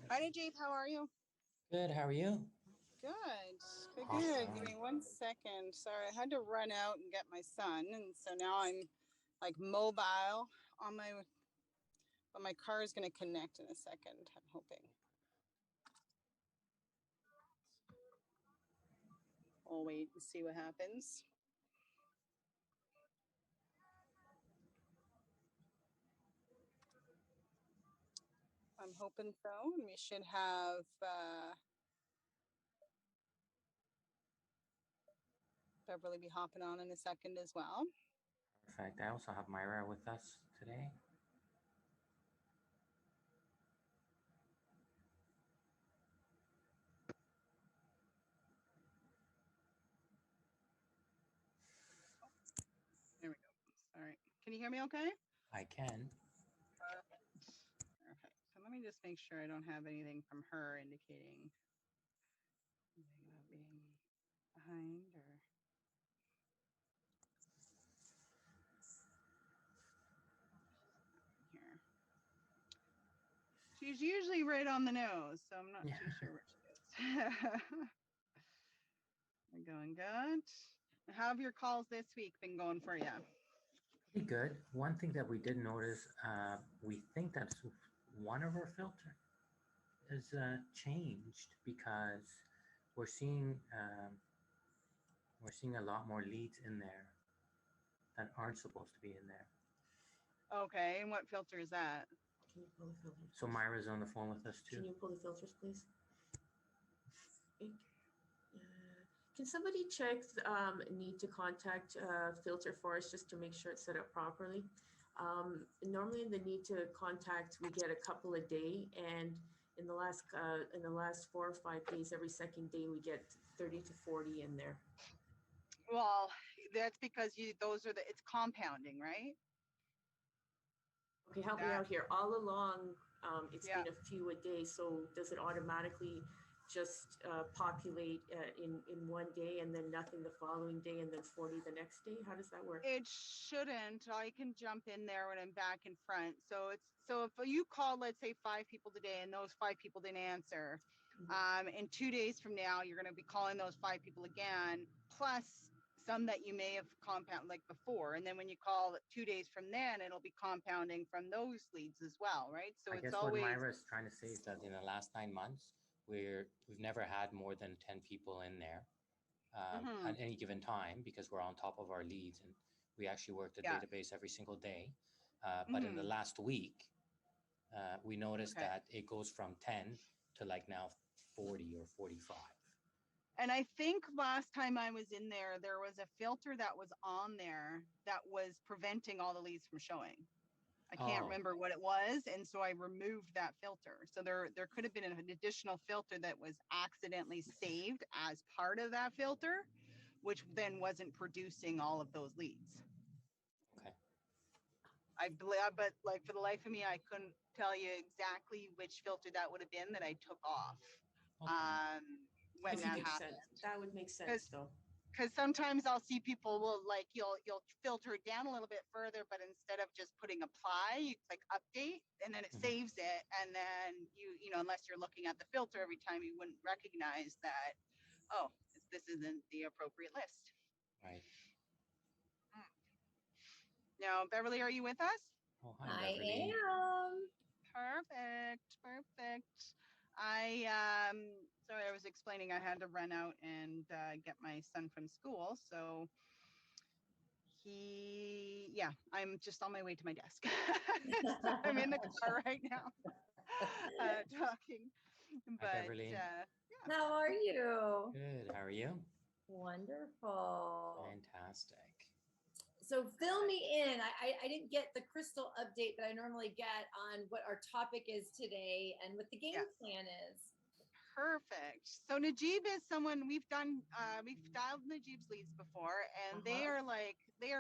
Hi, Najib. How are you? Good, how are you? Good. Good, good. Give Awesome. me 1 second. Sorry, I had to run out and get my son, and so now I'm like mobile on but my car is going to connect in a second. I'm hoping. We'll wait and see what happens. I'm hoping so, and we should have Beverly be hopping on in a second as well. Perfect. I also have Myra with us today. There we go. Sorry. Can you hear me okay? I can. Perfect. Perfect. So let me just make sure I don't have anything from her indicating anything about being behind or here. She's usually right on the nose, so I'm not Yeah. too sure where she is. We're going good. How have your calls this week been going for you? Pretty good. One thing that we did notice, we think that one of our filter is changed because we're seeing um, we're seeing a lot more leads in there that aren't supposed to be in there. Okay, and what filter is that? Can you pull the filters? So Myra's on the phone with us too. Can you pull the filters, please? Can somebody check need to contact filter for us just to make sure it's set up properly? Normally in the need to contact, we get a couple a day, and in the last 4 or 5 days, every second day we get 30 to 40 in there. Well, that's because it's compounding, right? Okay, help me out here. All along, it's Yeah. been a few a day. So does it automatically just populate in one day and then nothing the following day and then 40 the next day? How does that work? It shouldn't. I can jump in there when I'm back in front. So if you call, let's say 5 people today, and those 5 people didn't answer, in 2 days from now, you're going to be calling those 5 people again, plus some that you may have compound like before. And then when you call 2 days from then, it'll be compounding from those leads as well, right? So I it's guess what always Myra is trying to say is that in the last 9 months, we've never had more than 10 people in there at any given time because we're on top of our leads and we actually work the yeah. database every single day. But in the last week, we noticed Okay. that it goes from 10 to like now 40 or 45. And I think last time I was in there, there was a filter that was on there that was preventing all the leads from showing. I can't remember what it was, and so I removed that filter. So there could have been an additional filter that was accidentally saved as part of that filter, which then wasn't producing all of those leads. Okay. I believe, but like for the life of me, I couldn't tell you exactly which filter that would have been that I took off. Okay. When that happened. That would make sense though. Because sometimes I'll see people will like you'll filter it down a little bit further, but instead of just putting apply, you click update, and then it saves it, and then you know unless you're looking at the filter every time, you wouldn't recognize that. Oh, this isn't the appropriate list. Right. Now, Beverly, are you with us? Oh, hi, Beverly. I am. Perfect. Perfect. Sorry, I was explaining I had to run out and get my son from school. So I'm just on my way to my desk. So I'm in the car right now talking. But Hi, Beverly. yeah. How are you? Good. How are you? Wonderful. Fantastic. So fill me in. I didn't get the crystal update that I normally get on what our topic is today and what the game plan is. Perfect. So Najib is someone we've dialed Najib's leads before, and they are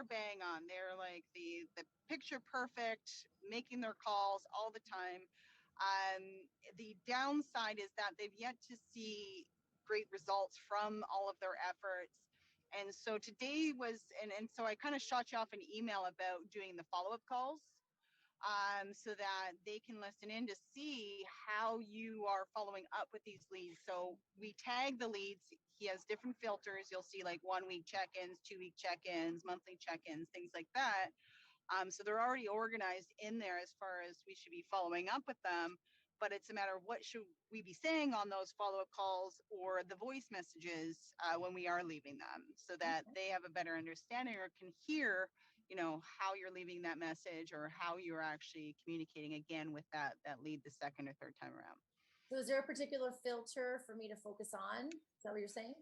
bang on. They're like the picture perfect, making their calls all the time. The downside is that they've yet to see great results from all of their efforts. And so today was, and so I kind of shot you off an email about doing the follow-up calls. so that they can listen in to see how you are following up with these leads. So we tag the leads. He has different filters. You'll see like 1 week check-ins, 2 week check-ins, monthly check-ins, things like that. So they're already organized in there as far as we should be following up with them. But it's a matter of what should we be saying on those follow-up calls or the voice messages when we are leaving them, so that they have a better understanding or can hear, how you're leaving that message or how you're actually communicating again with that lead the second or third time around. So is there a particular filter for me to focus on? Is that what you're saying?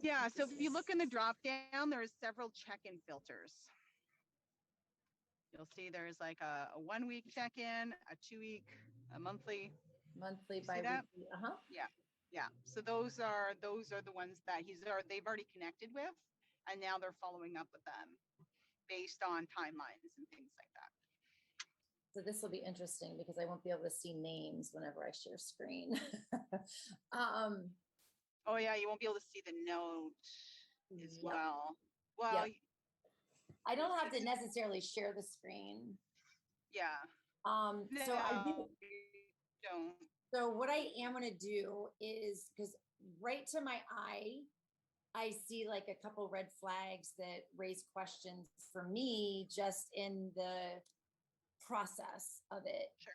Yeah, so if you look in the drop down, there's several check-in filters. You'll see there's like a 1 week check-in, a 2 week, a monthly, bi-weekly. Yeah. So those are the ones that they've already connected with, and now they're following up with them based on timelines and things like that. So this will be interesting because I won't be able to see names whenever I share screen. Oh yeah, you won't be able to see the note as well. Well, I don't have to necessarily share the screen. Yeah. So I do. Don't. So what I am going to do is, because right to my eye, I see like a couple red flags that raise questions for me just in the process of it. Sure.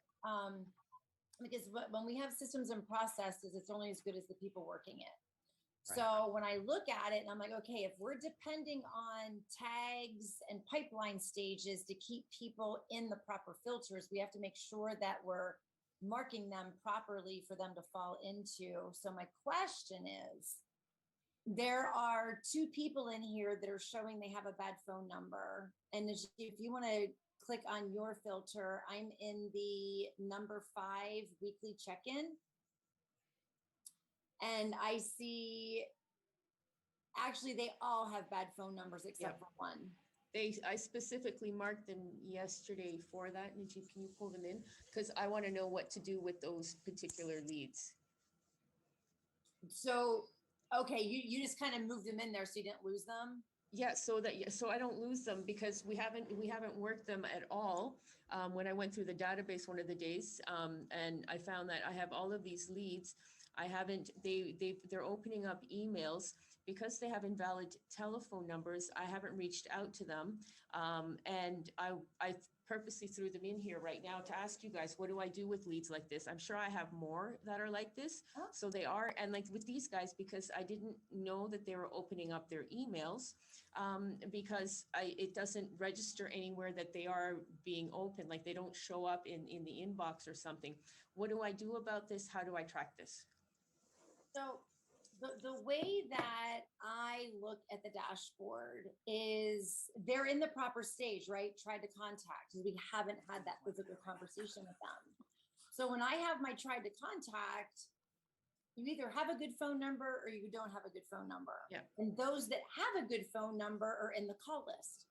Because when we have systems and processes, it's only as good as the people working it. Right. So when I look at it and I'm like, okay, if we're depending on tags and pipeline stages to keep people in the proper filters, we have to make sure that we're marking them properly for them to fall into. So my question is, there are 2 people in here that are showing they have a bad phone number. And if you want to click on your filter, I'm in the number 5 weekly check-in. And I see, actually, they all have bad phone numbers except for one. I specifically marked them yesterday for that. Najib, can you pull them in? Because I want to know what to do with those particular leads. So, okay, you just kind of moved them in there so you didn't lose them? Yeah, so I don't lose them because we haven't worked them at all. When I went through the database one of the days, and I found that I have all of these leads. I haven't, they're opening up emails because they have invalid telephone numbers. I haven't reached out to them. And I purposely threw them in here right now to ask you guys, what do I do with leads like this? I'm sure I have more that are like this. Oh. So they are, and like with these guys, because I didn't know that they were opening up their emails, because it doesn't register anywhere that they are being open, like they don't show up in the inbox or something. What do I do about this? How do I track this? So the way that I look at the dashboard is they're in the proper stage, right? Tried to contact, because we haven't had that physical conversation with them. So when I have my tried to contact, you either have a good phone number or you don't have a good phone number. Yeah. And those that have a good phone number are in the call list.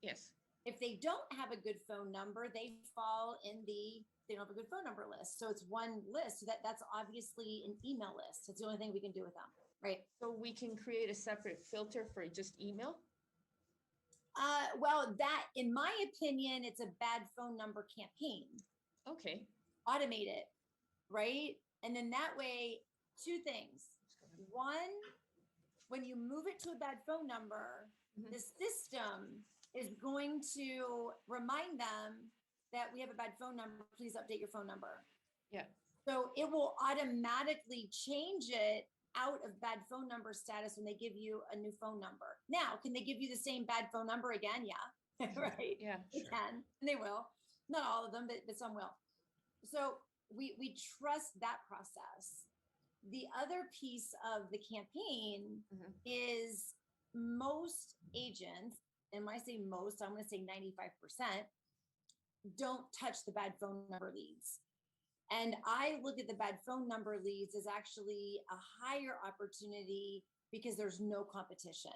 Yes. If they don't have a good phone number, they fall in they don't have a good phone number list. So it's one list. So that's obviously an email list. That's the only thing we can do with them, right? So we can create a separate filter for just email? Well, that, in my opinion, it's a bad phone number campaign. Okay. Automate it, right? And then that way, 2 things. One, when you move it to a bad phone number, the system is going to remind them that we have a bad phone number. Please update your phone number. Yeah. So it will automatically change it out of bad phone number status when they give you a new phone number. Now, can they give you the same bad phone number again? Yeah. Right. Yeah. They can, and they will. Not all of them, but some will. So we trust that process. The other piece of the campaign is most agents, and when I say most, I'm going to say 95%, don't touch the bad phone number leads. And I look at the bad phone number leads as actually a higher opportunity because there's no competition.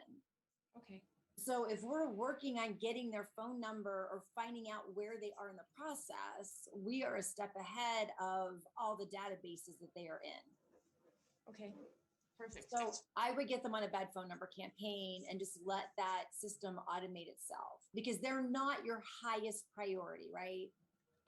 Okay. So if we're working on getting their phone number or finding out where they are in the process, we are a step ahead of all the databases that they are in. Okay. Perfect. So I would get them on a bad phone number campaign and just let that system automate itself, because they're not your highest priority, right?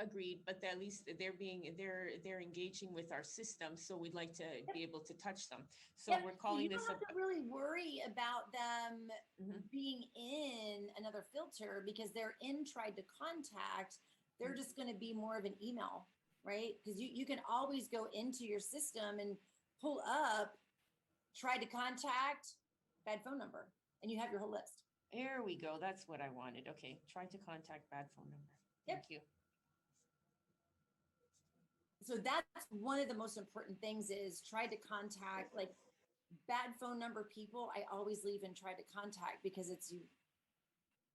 Agreed, but at least they're engaging with our system, so we'd like to be able to touch them. So Yep. we're So calling you this don't have to really worry about them Mhm. being in another filter because they're in tried to contact. They're just going to be more of an email, right? Because you can always go into your system and pull up tried to contact, bad phone number, and you have your whole list. There we go. That's what I wanted. Okay, try to contact bad phone number. Yep. Thank you. So that's one of the most important things is try to contact like bad phone number people. I always leave and try to contact because it's you,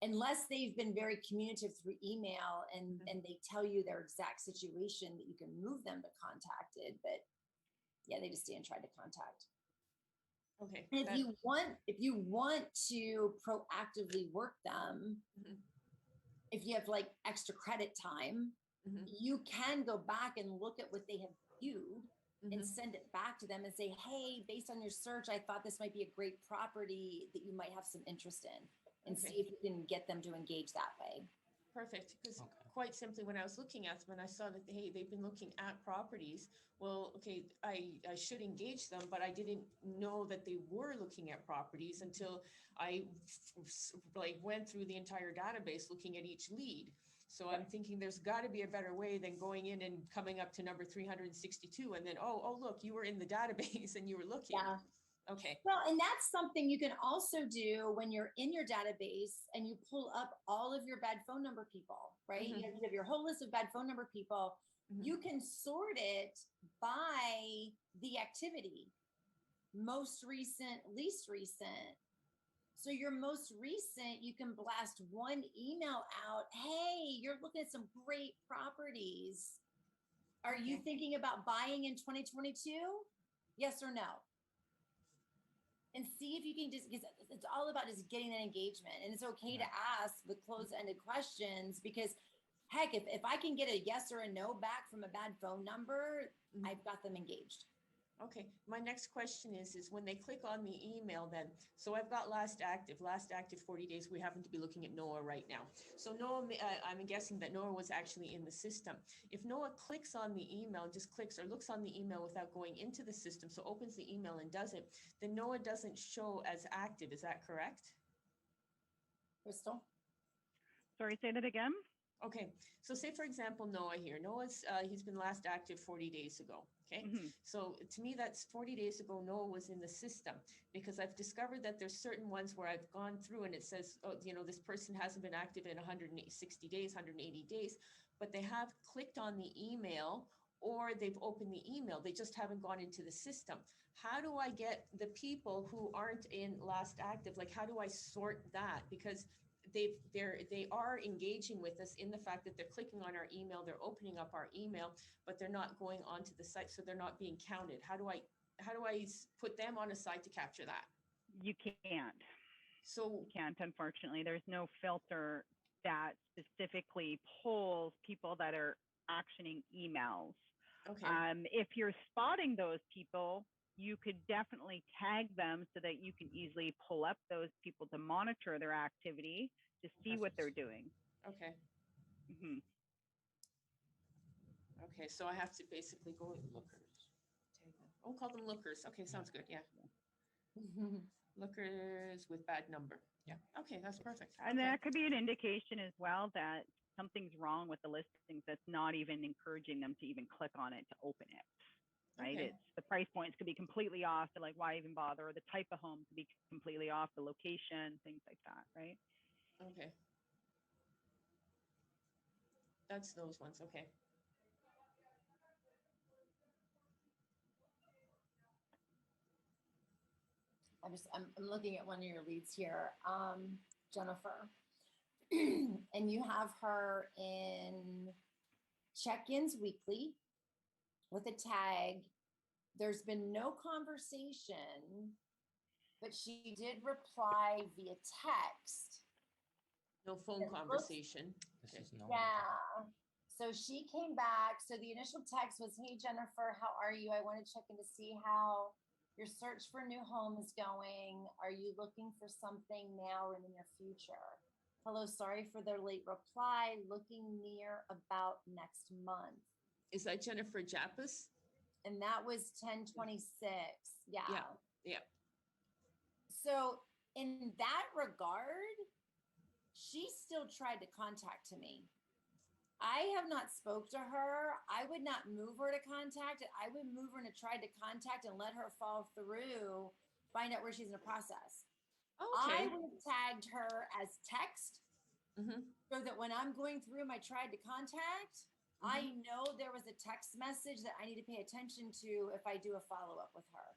unless they've been very communicative through email and they tell you their exact situation that you can move them to contacted. But yeah, they just stay and try to contact. Okay. And if you want to proactively work them, Mhm. if you have like extra credit time, Mhm. you can go back and look at what they have viewed and Mhm. send it back to them and say, hey, based on your search, I thought this might be a great property that you might have some interest in, and Okay. see if you can get them to engage that way. Perfect, because Okay. quite simply, when I was looking at them and I saw that, hey, they've been looking at properties, well, okay, I should engage them, but I didn't know that they were looking at properties until I like went through the entire database looking at each lead. So I'm thinking there's got to be a better way than going in and coming up to number 362 and then, oh, look, you were in the database and you were looking. Yeah. Okay. Well, and that's something you can also do when you're in your database and you pull up all of your bad phone number people, right? Mhm. You have your whole list of bad phone number people. Mhm. You can sort it by the activity, most recent, least recent. So your most recent, you can blast one email out. Hey, you're looking at some great properties. Are you Okay. thinking about buying in 2022? Yes or no? And see if you can just, because it's all about just getting that engagement. And it's okay to ask the close-ended questions because heck, if I can get a yes or a no back from a bad phone number, Mhm. I've got them engaged. Okay, my next question is when they click on the email then, so I've got last active 40 days. We happen to be looking at Noah right now. So Noah, I'm guessing that Noah was actually in the system. If Noah clicks on the email, just clicks or looks on the email without going into the system, so opens the email and does it, then Noah doesn't show as active. Is that correct? Crystal? Sorry, say that again. Okay, so say for example, Noah here. Noah's, he's been last active 40 days ago. Okay, so to me, that's 40 days ago, Noah was in the system because I've discovered that there's certain ones where I've gone through and it says, oh, you know, this person hasn't been active in 160 days, 180 days, but they have clicked on the email or they've opened the email. They just haven't gone into the system. How do I get the people who aren't in last active? Like, how do I sort that? Because they are engaging with us in the fact that they're clicking on our email, they're opening up our email, but they're not going onto the site, so they're not being counted. How do I put them on a site to capture that? You can't. So You can't, unfortunately. There's no filter that specifically pulls people that are actioning emails. okay, If you're spotting those people, you could definitely tag them so that you can easily pull up those people to monitor their activity to see what they're doing. okay, Mhm. okay. So I have to basically go Lookers. tag them. Oh, call them lookers. Okay, sounds good. Yeah, lookers with bad number. Yeah. Okay, that's perfect. And Okay. that could be an indication as well that something's wrong with the listings that's not even encouraging them to even click on it to open it. Right? Okay. It's the price points could be completely off. They're like, why even bother? Or the type of home could be completely off, the location, things like that, right? Okay. That's those ones. Okay. I'm looking at one of your leads here, Jennifer, and you have her in check-ins weekly with a tag. There's been no conversation, but she did reply via text. No phone It looks- conversation. This Okay. is no. Yeah. So she came back. So the initial text was, hey, Jennifer, how are you? I want to check in to see how your search for a new home is going. Are you looking for something now or in the near future? Hello, sorry for the late reply. Looking near about next month. Is that Jennifer Jappus? And that was 10/26. Yeah. Yeah. So in that regard, she still tried to contact me. I have not spoke to her. I would not move her to contact. I would move her to try to contact and let her fall through, find out where she's in the process. I Okay. would have tagged her as text so that when I'm going through my tried to contact, I know there was a text message that I need to pay attention to if I do a follow-up with her.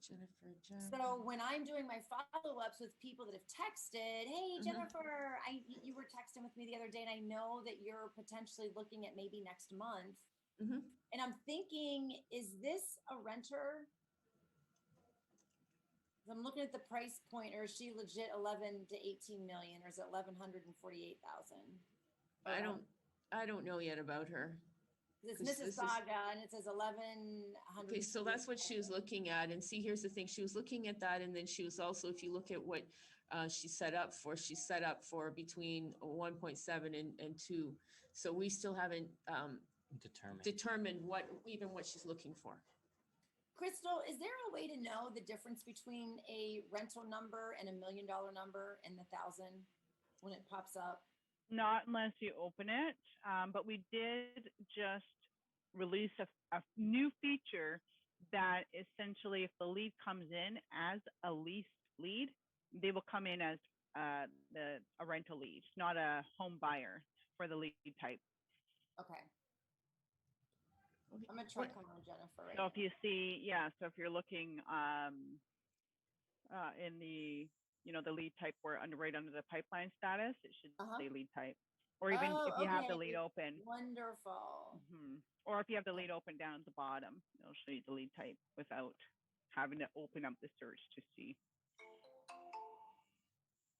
Jennifer Jappus. So when I'm doing my follow-ups with people that have texted, hey, Jennifer, you were texting with me the other day, and I know that you're potentially looking at maybe next month. And I'm thinking, is this a renter? I'm looking at the price point, or is she legit 11 to 18 million, or is it 1148,000? I don't know yet about her. It's 'Cause this is- Mississauga, and it says 1100. Okay, so that's what she was looking at. And see, here's the thing. She was looking at that. And then she was also, if you look at what she set up for between 1.7 and 2. So we still haven't determined what she's looking for. Crystal, is there a way to know the difference between a rental number and $1 million number and the 1,000 when it pops up? Not unless you open it. But we did just release a new feature that essentially, if the lead comes in as a lease lead, they will come in as a rental lead, not a home buyer for the lead type. Okay. I'm gonna try calling Jennifer. Right So if now. you see, so if you're looking in the, the lead type where right under the pipeline status, it should say lead type. Or even if you have the lead open. Wonderful. Or if you have the lead open down at the bottom, it'll show you the lead type without having to open up the search to see.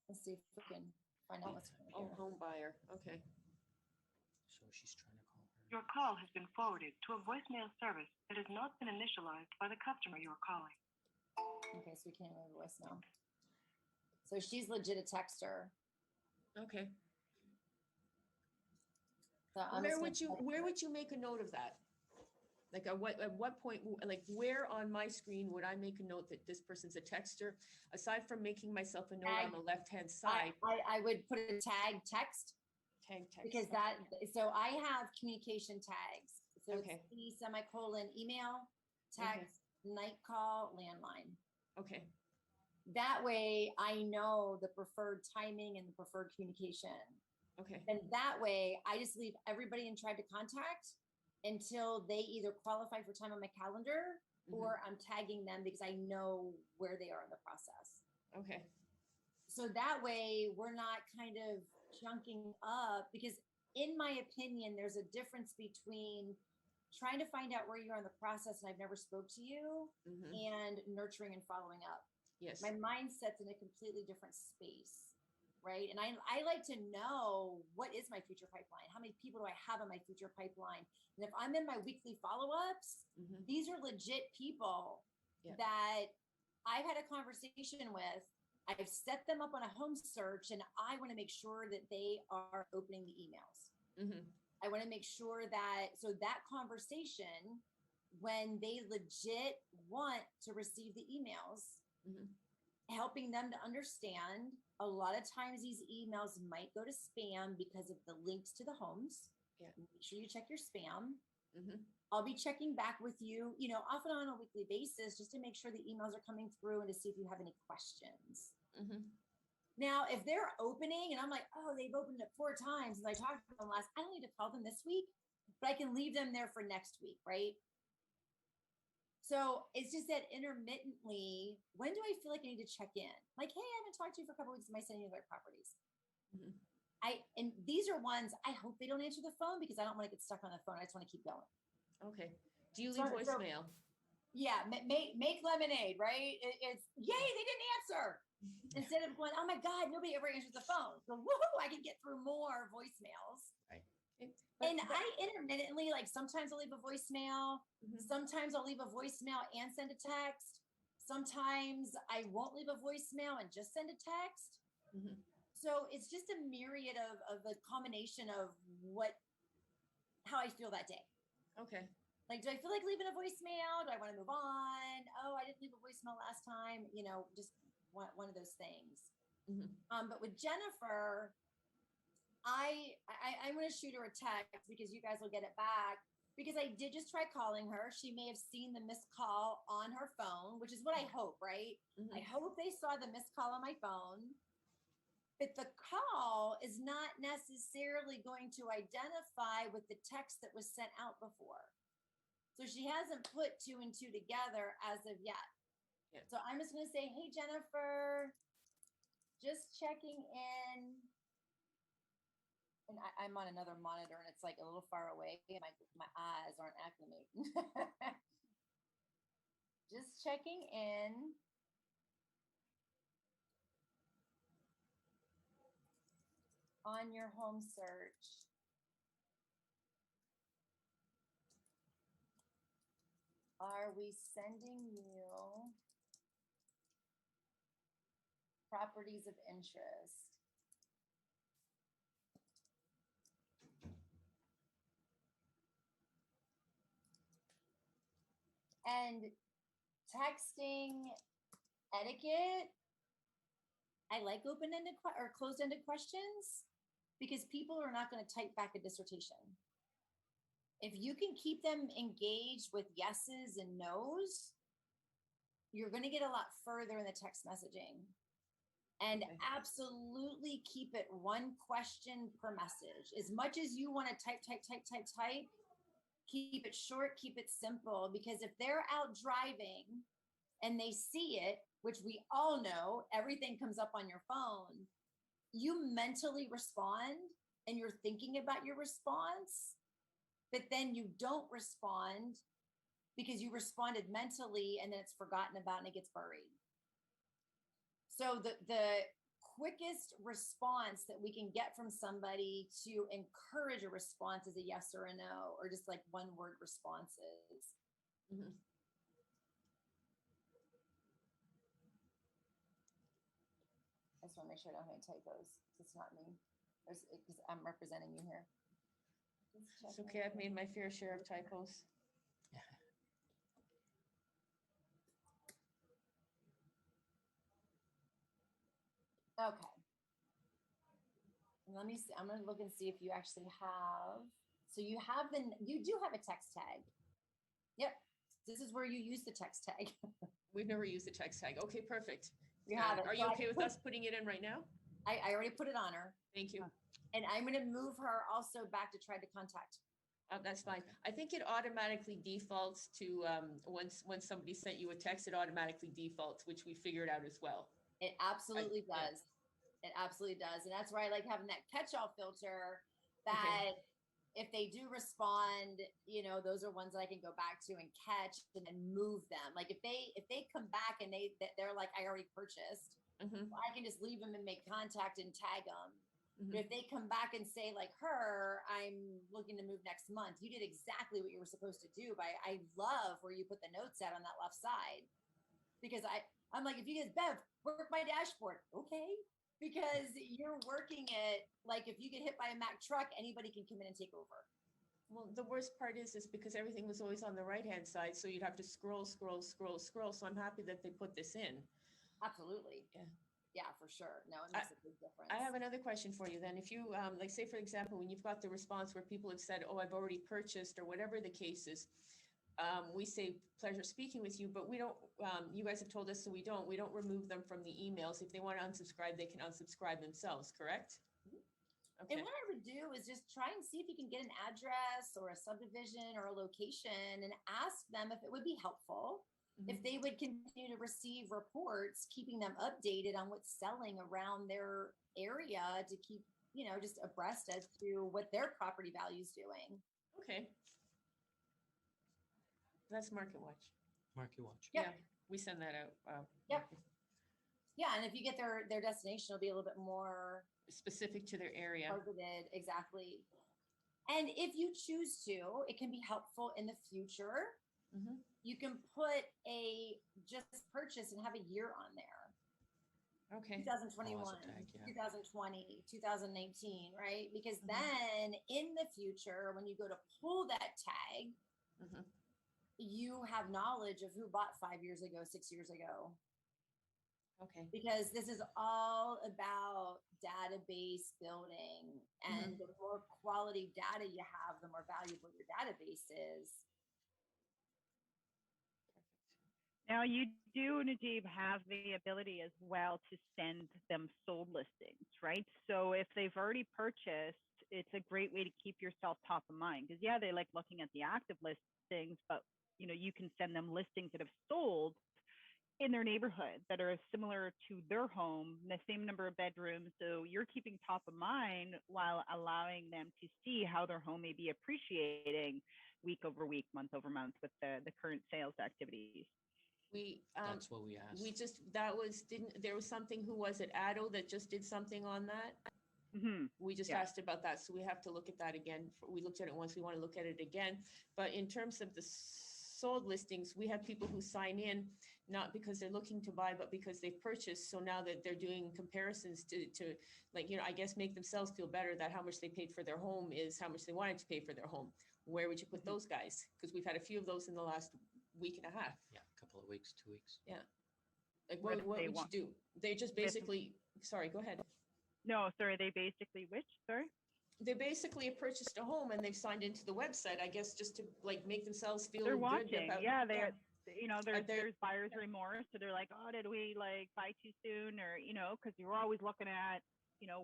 Let's see if we can find out what's going on. Home buyer. Okay. So she's trying to call her. Your call has been forwarded to a voicemail service that has not been initialized by the customer you are calling. Okay, so we can't leave a voicemail. So she's legit a texter. Okay. So Where would you make a note of that? Like at what point, like where on my screen would I make a note that this person's a texter? Aside from making myself a note on the left-hand side. I would put a tag text. Tag text. Because so I have communication tags. So it's E semicolon email, text, night call, landline. Okay. That way I know the preferred timing and the preferred communication. Okay. And that way I just leave everybody in tried to contact until they either qualify for time on my calendar or I'm tagging them because I know where they are in the process. Okay. So that way we're not kind of junking up, because in my opinion, there's a difference between trying to find out where you are in the process and I've never spoke to you and nurturing and following up. Yes. My mindset's in a completely different space. Right. And I like to know what is my future pipeline? How many people do I have in my future pipeline? And if I'm in my weekly follow-ups, these are legit people that I've had a conversation with. I've set them up on a home search and I want to make sure that they are opening the emails. I want to make sure that, so that conversation, when they legit want to receive the emails, helping them to understand a lot of times these emails might go to spam because of the links to the homes. Yeah. Make sure you check your spam. I'll be checking back with you, off and on a weekly basis, just to make sure the emails are coming through and to see if you have any questions. Now, if they're opening and I'm like, oh, they've opened it 4 times and I talked to them last, I don't need to call them this week, but I can leave them there for next week, right? So it's just that intermittently, when do I feel like I need to check in? Like, hey, I haven't talked to you for a couple of weeks. Am I sending you other properties? And these are ones I hope they don't answer the phone because I don't want to get stuck on the phone. I just want to keep going. Okay. Do you leave voicemail? Yeah, make lemonade, right? It's yay, they didn't answer. Instead of going, oh my God, nobody ever answers the phone. So woohoo, I can get through more voicemails. Right. And I intermittently, like sometimes I'll leave a voicemail. Sometimes I'll leave a voicemail and send a text. Sometimes I won't leave a voicemail and just send a text. So it's just a myriad of a combination of how I feel that day. Okay. Like, do I feel like leaving a voicemail? Do I want to move on? Oh, I didn't leave a voicemail last time. Just one of those things. Mhm. But with Jennifer, I'm going to shoot her a text because you guys will get it back. Because I did just try calling her. She may have seen the missed call on her phone, which is what I hope, right? Mhm. I hope they saw the missed call on my phone. But the call is not necessarily going to identify with the text that was sent out before. So she hasn't put two and two together as of yet. Yeah. So I'm just going to say, hey, Jennifer, just checking in. And I'm on another monitor and it's like a little far away. My eyes aren't acclimating. Just checking in. On your home search. Are we sending you properties of interest? And texting etiquette, I like open-ended or closed-ended questions because people are not going to type back a dissertation. If you can keep them engaged with yeses and nos, you're going to get a lot further in the text messaging. And Okay. absolutely keep it one question per message. As much as you want to type, keep it short, keep it simple, because if they're out driving and they see it, which we all know, everything comes up on your phone, you mentally respond and you're thinking about your response, but then you don't respond because you responded mentally and then it's forgotten about and it gets buried. So the quickest response that we can get from somebody to encourage a response is a yes or a no, or just like one word responses. Mhm. I just want to make sure I don't have any typos. It's not me. Because I'm representing you here. It's okay. I've made my fair share of typos. Okay. Let me see. I'm going to look and see if you actually have. So you do have a text tag. Yep. This is where you use the text tag. We've never used the text tag. Okay, perfect. You have it. Are So you okay with us putting it in right now? I already put it on her. Thank you. And I'm going to move her also back to try to contact. That's fine. I think it automatically defaults to once somebody sent you a text, it automatically defaults, which we figured out as well. It absolutely yeah. does. It absolutely does. And that's why I like having that catch-all filter that if they do respond, those are ones that I can go back to and catch and then move them. Like if they come back and they're like, I already purchased, Mhm. I can just leave them and make contact and tag them. Mhm. But if they come back and say like her, I'm looking to move next month, you did exactly what you were supposed to do. But I love where you put the notes out on that left side, because I'm like, if you guys, Bev, work my dashboard. Okay. Because you're working it like if you get hit by a Mack truck, anybody can come in and take over. Well, the worst part is because everything was always on the right-hand side, so you'd have to scroll. So I'm happy that they put this in. Absolutely. Yeah, for sure. No, it makes a big difference. I have another question for you then. If you, like say, for example, when you've got the response where people have said, oh, I've already purchased or whatever the case is, we say, pleasure speaking with you, but we don't, you guys have told us, so we don't remove them from the emails. If they want to unsubscribe, they can unsubscribe themselves, correct? Okay. And what I would do is just try and see if you can get an address or a subdivision or a location and ask them if it would be helpful. Mhm. If they would continue to receive reports, keeping them updated on what's selling around their area to keep, just abreast as to what their property value is doing. Okay. That's Market Watch. Market Watch. Yep. Yeah, we send that out. Yep. Yeah, and if you get their destination, it'll be a little bit more Specific to their area. targeted, exactly. And if you choose to, it can be helpful in the future. Mhm. You can put a just purchase and have a year on there. Okay. 2021, tag, yeah. 2020, 2019, right? Because Mhm. then in the future, when you go to pull that tag, Mhm. you have knowledge of who bought 5 years ago, 6 years ago, Okay. because this is all about database building. And the more quality data you have, the more valuable your database is. Now you do, Najib, have the ability as well to send them sold listings, right? So if they've already purchased, it's a great way to keep yourself top of mind. Because yeah, they like looking at the active listings, but you can send them listings that have sold in their neighborhood that are similar to their home, the same number of bedrooms. So you're keeping top of mind while allowing them to see how their home may be appreciating week over week, month over month with the current sales activities. We That's what we asked. we just that was didn't there was something, who was it, Addo, that just did something on that? Mm-hmm. We just Yeah. asked about that, so we have to look at that again. We looked at it once, we want to look at it again. But in terms of the sold listings, we have people who sign in not because they're looking to buy, but because they've purchased. So now that they're doing comparisons to like, I guess make themselves feel better that how much they paid for their home is how much they wanted to pay for their home. Where would you put those guys? Because we've had a few of those in the last week and a half. Yeah, a couple of weeks, 2 weeks. Yeah. Like, Where what they would want- you do? They just basically, sorry, go ahead. No, sorry, they basically which? Sorry? They basically have purchased a home and they've signed into the website, I guess, just to like make themselves feel They're good watching. about. Yeah, they're They're- there's buyer's remorse. So they're like, oh, did we like buy too soon? Or, because you're always looking at,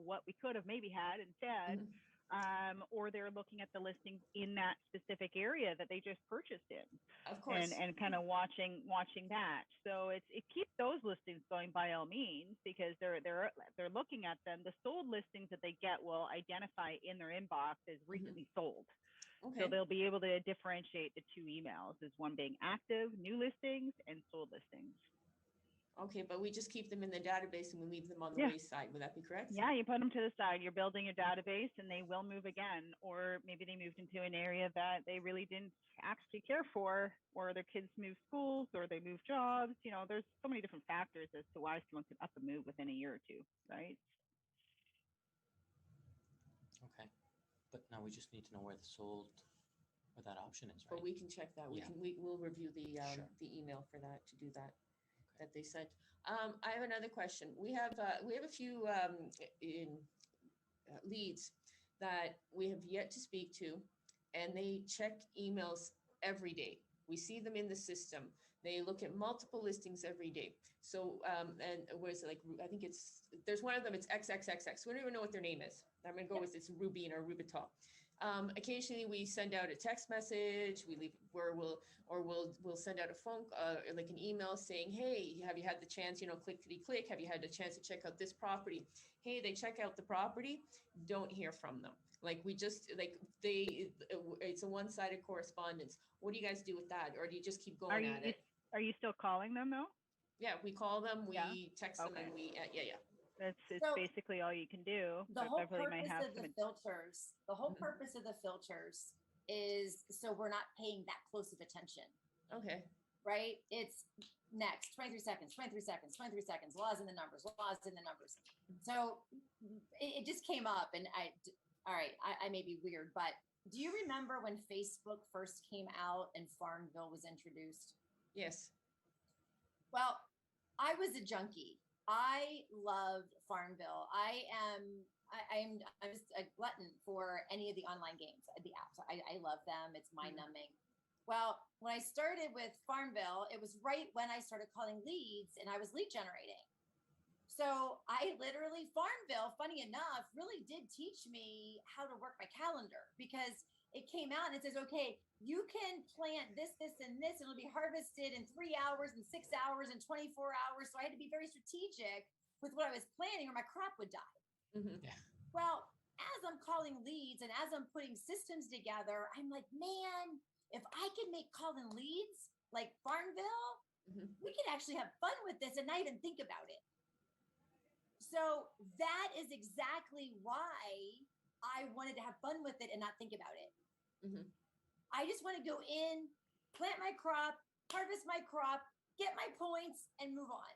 what we could have maybe had instead. Mhm. Or they're looking at the listings in that specific area that they just purchased in. Of course. And kind of watching that. So it keeps those listings going by all means, because they're looking at them. The sold listings that they get will identify in their inbox as recently sold. Okay. So they'll be able to differentiate the two emails as one being active, new listings, and sold listings. Okay, but we just keep them in the database and we leave them on the Yeah. wayside. Would that be correct? Yeah, you put them to the side. You're building a database, and they will move again. Or maybe they moved into an area that they really didn't actually care for, or their kids moved schools, or they moved jobs. There's so many different factors as to why someone could up and move within a year or two, right? Okay. But now we just need to know where that option is, right? But we can check that. Yeah. We'll review the Sure. the email for that, to do that. That they sent. I have another question. We have a few leads that we have yet to speak to, and they check emails every day. We see them in the system. They look at multiple listings every day. So, and what is it, like, I think there's one of them, it's XXXX. We don't even know what their name is. I'm gonna go with it's Rubin or Rubitol. Occasionally we send out a text message, we'll send out a phone, like an email saying, hey, have you had the chance, clickety click, have you had a chance to check out this property? Hey, they check out the property, don't hear from them. Like, we just, like, it's a one-sided correspondence. What do you guys do with that? Or do you just keep going at it? Are you still calling them though? Yeah, we call them, we Yeah? text them, Okay. and yeah. It's So, basically all you can do. The but whole Beverly might purpose have of the some. filters, the whole Mhm. purpose of the filters is so we're not paying that close of attention, Okay. right? It's next 23 seconds, 23 seconds, 23 seconds, laws in the numbers. So it just came up, and all right, I may be weird, but do you remember when Facebook first came out and Farmville was introduced? Yes. Well, I was a junkie. I loved Farmville. I'm just a glutton for any of the online games, the apps. I love them. It's mind numbing. Well, when I started with Farmville, it was right when I started calling leads and I was lead generating. So Farmville, funny enough, really did teach me how to work my calendar, because it came out and it says, okay, you can plant this, this, and this, and it'll be harvested in 3 hours and 6 hours and 24 hours. So I had to be very strategic with what I was planting or my crop would die. Mm-hmm. Yeah. Well, as I'm calling leads and as I'm putting systems together, I'm like, man, if I can make calling leads like Farmville, we can actually have fun with this and not even think about it. So that is exactly why I wanted to have fun with it and not think about it. Mm-hmm. I just want to go in, plant my crop, harvest my crop, get my points, and move on.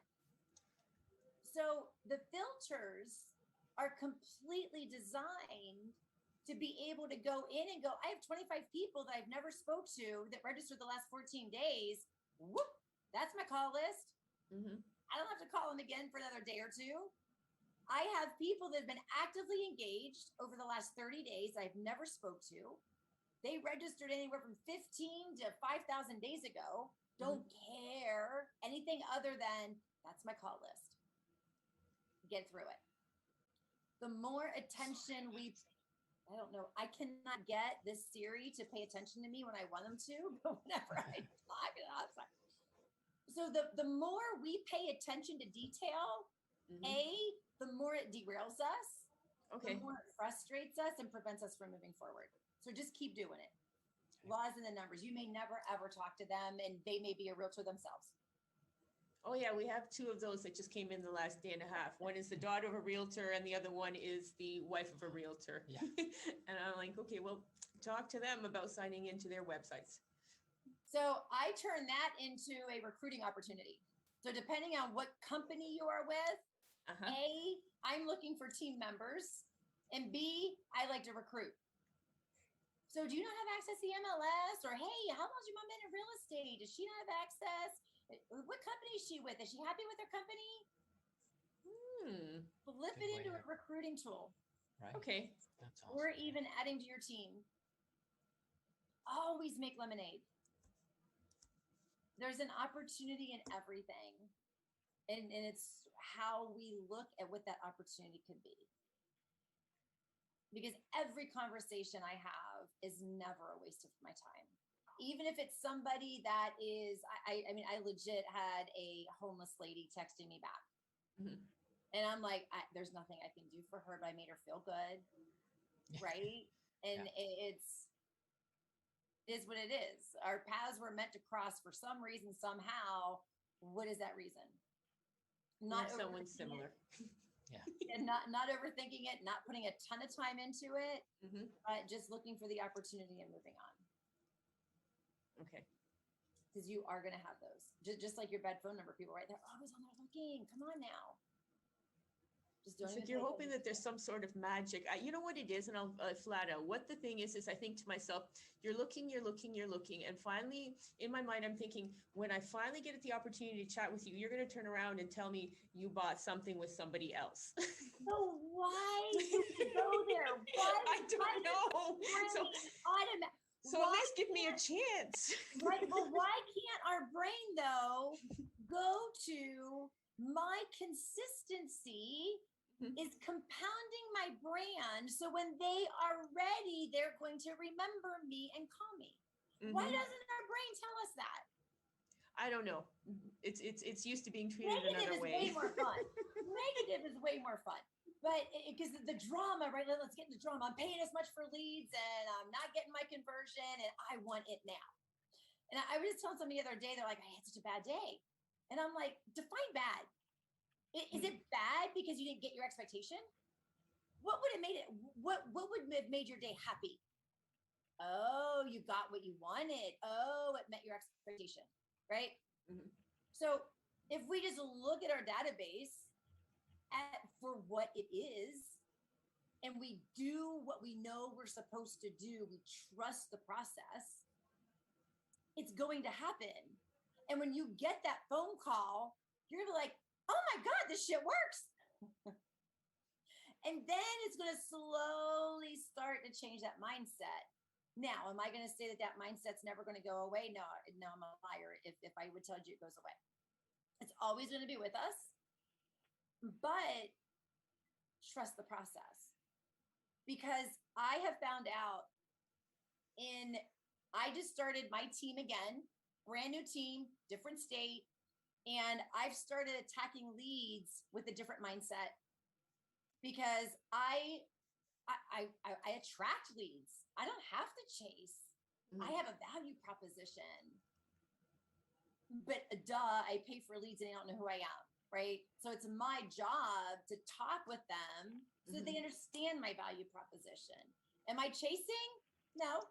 So the filters are completely designed to be able to go in and go, I have 25 people that I've never spoke to that registered the last 14 days. Whoop, that's my call list. Mm-hmm. I don't have to call them again for another day or two. I have people that have been actively engaged over the last 30 days I've never spoke to. They registered anywhere from 15 to 5,000 days ago. Don't care anything other than that's my call list. Get through it. The more attention I don't know, I cannot get this Siri to pay attention to me when I want them to, but whenever I talk, so the more we pay attention to detail, the more it derails us, Okay. the more it frustrates us and prevents us from moving forward. So just keep doing it. Laws and the numbers. You may never ever talk to them, and they may be a realtor themselves. Oh yeah, we have two of those that just came in the last day and a half. One is the daughter of a realtor and the other one is the wife of a realtor. Yeah. And I'm like, okay, well, talk to them about signing into their websites. So I turn that into a recruiting opportunity. So depending on what company you are with, A, I'm looking for team members, and B, I like to recruit. So do you not have access to the MLS? Or hey, how long's your mom been in real estate? Does she not have access? What company is she with? Is she happy with her company? Flip Good it way into to- a recruiting tool. Right. Okay. That's awesome. Or even adding to your team. Always make lemonade. There's an opportunity in everything. And it's how we look at what that opportunity could be. Because every conversation I have is never a waste of my time. Even if it's somebody that is, I mean, I legit had a homeless lady texting me back. And I'm like, there's nothing I can do for her, but I made her feel good. Right. And it is what it is. Our paths were meant to cross for some reason, somehow. What is that reason? Not someone similar. And not overthinking it, not putting a ton of time into it, but just looking for the opportunity and moving on. Okay. Because you are going to have those. Just like your bed phone number, people right there, always on there looking. Come on now. Just don't. It's like you're hoping that there's some sort of magic. You know what it is, and I'll flat out. What the thing is I think to myself, you're looking, and finally, in my mind, I'm thinking, when I finally get the opportunity to chat with you, you're going to turn around and tell me you bought something with somebody else. So why do we go there? Why? I don't know. So at least give me a chance. Right. Well, why can't our brain though go to my consistency is compounding my brand. So when they are ready, they're going to remember me and call me. Why doesn't our brain tell us that? I don't know. It's used to being treated another way. Negative is way more fun. Negative is way more fun. But because the drama, right? Let's get into drama. I'm paying as much for leads and I'm not getting my conversion and I want it now. And I was just telling somebody the other day, they're like, I had such a bad day. And I'm like, define bad. Is it bad because you didn't get your expectation? What would have made it? What would have made your day happy? Oh, you got what you wanted. Oh, it met your expectation, right? So if we just look at our database for what it is, and we do what we know we're supposed to do, we trust the process, it's going to happen. And when you get that phone call, you're gonna be like, oh my God, this shit works. And then it's going to slowly start to change that mindset. Now, am I going to say that mindset's never going to go away? No, I'm a liar if I would tell you it goes away. It's always going to be with us, but trust the process. Because I have found out I just started my team again, brand new team, different state. And I've started attacking leads with a different mindset because I attract leads. I don't have to chase. I have a value proposition. But I pay for leads and they don't know who I am, right? So it's my job to talk with them so they understand my value proposition. Am I chasing? No.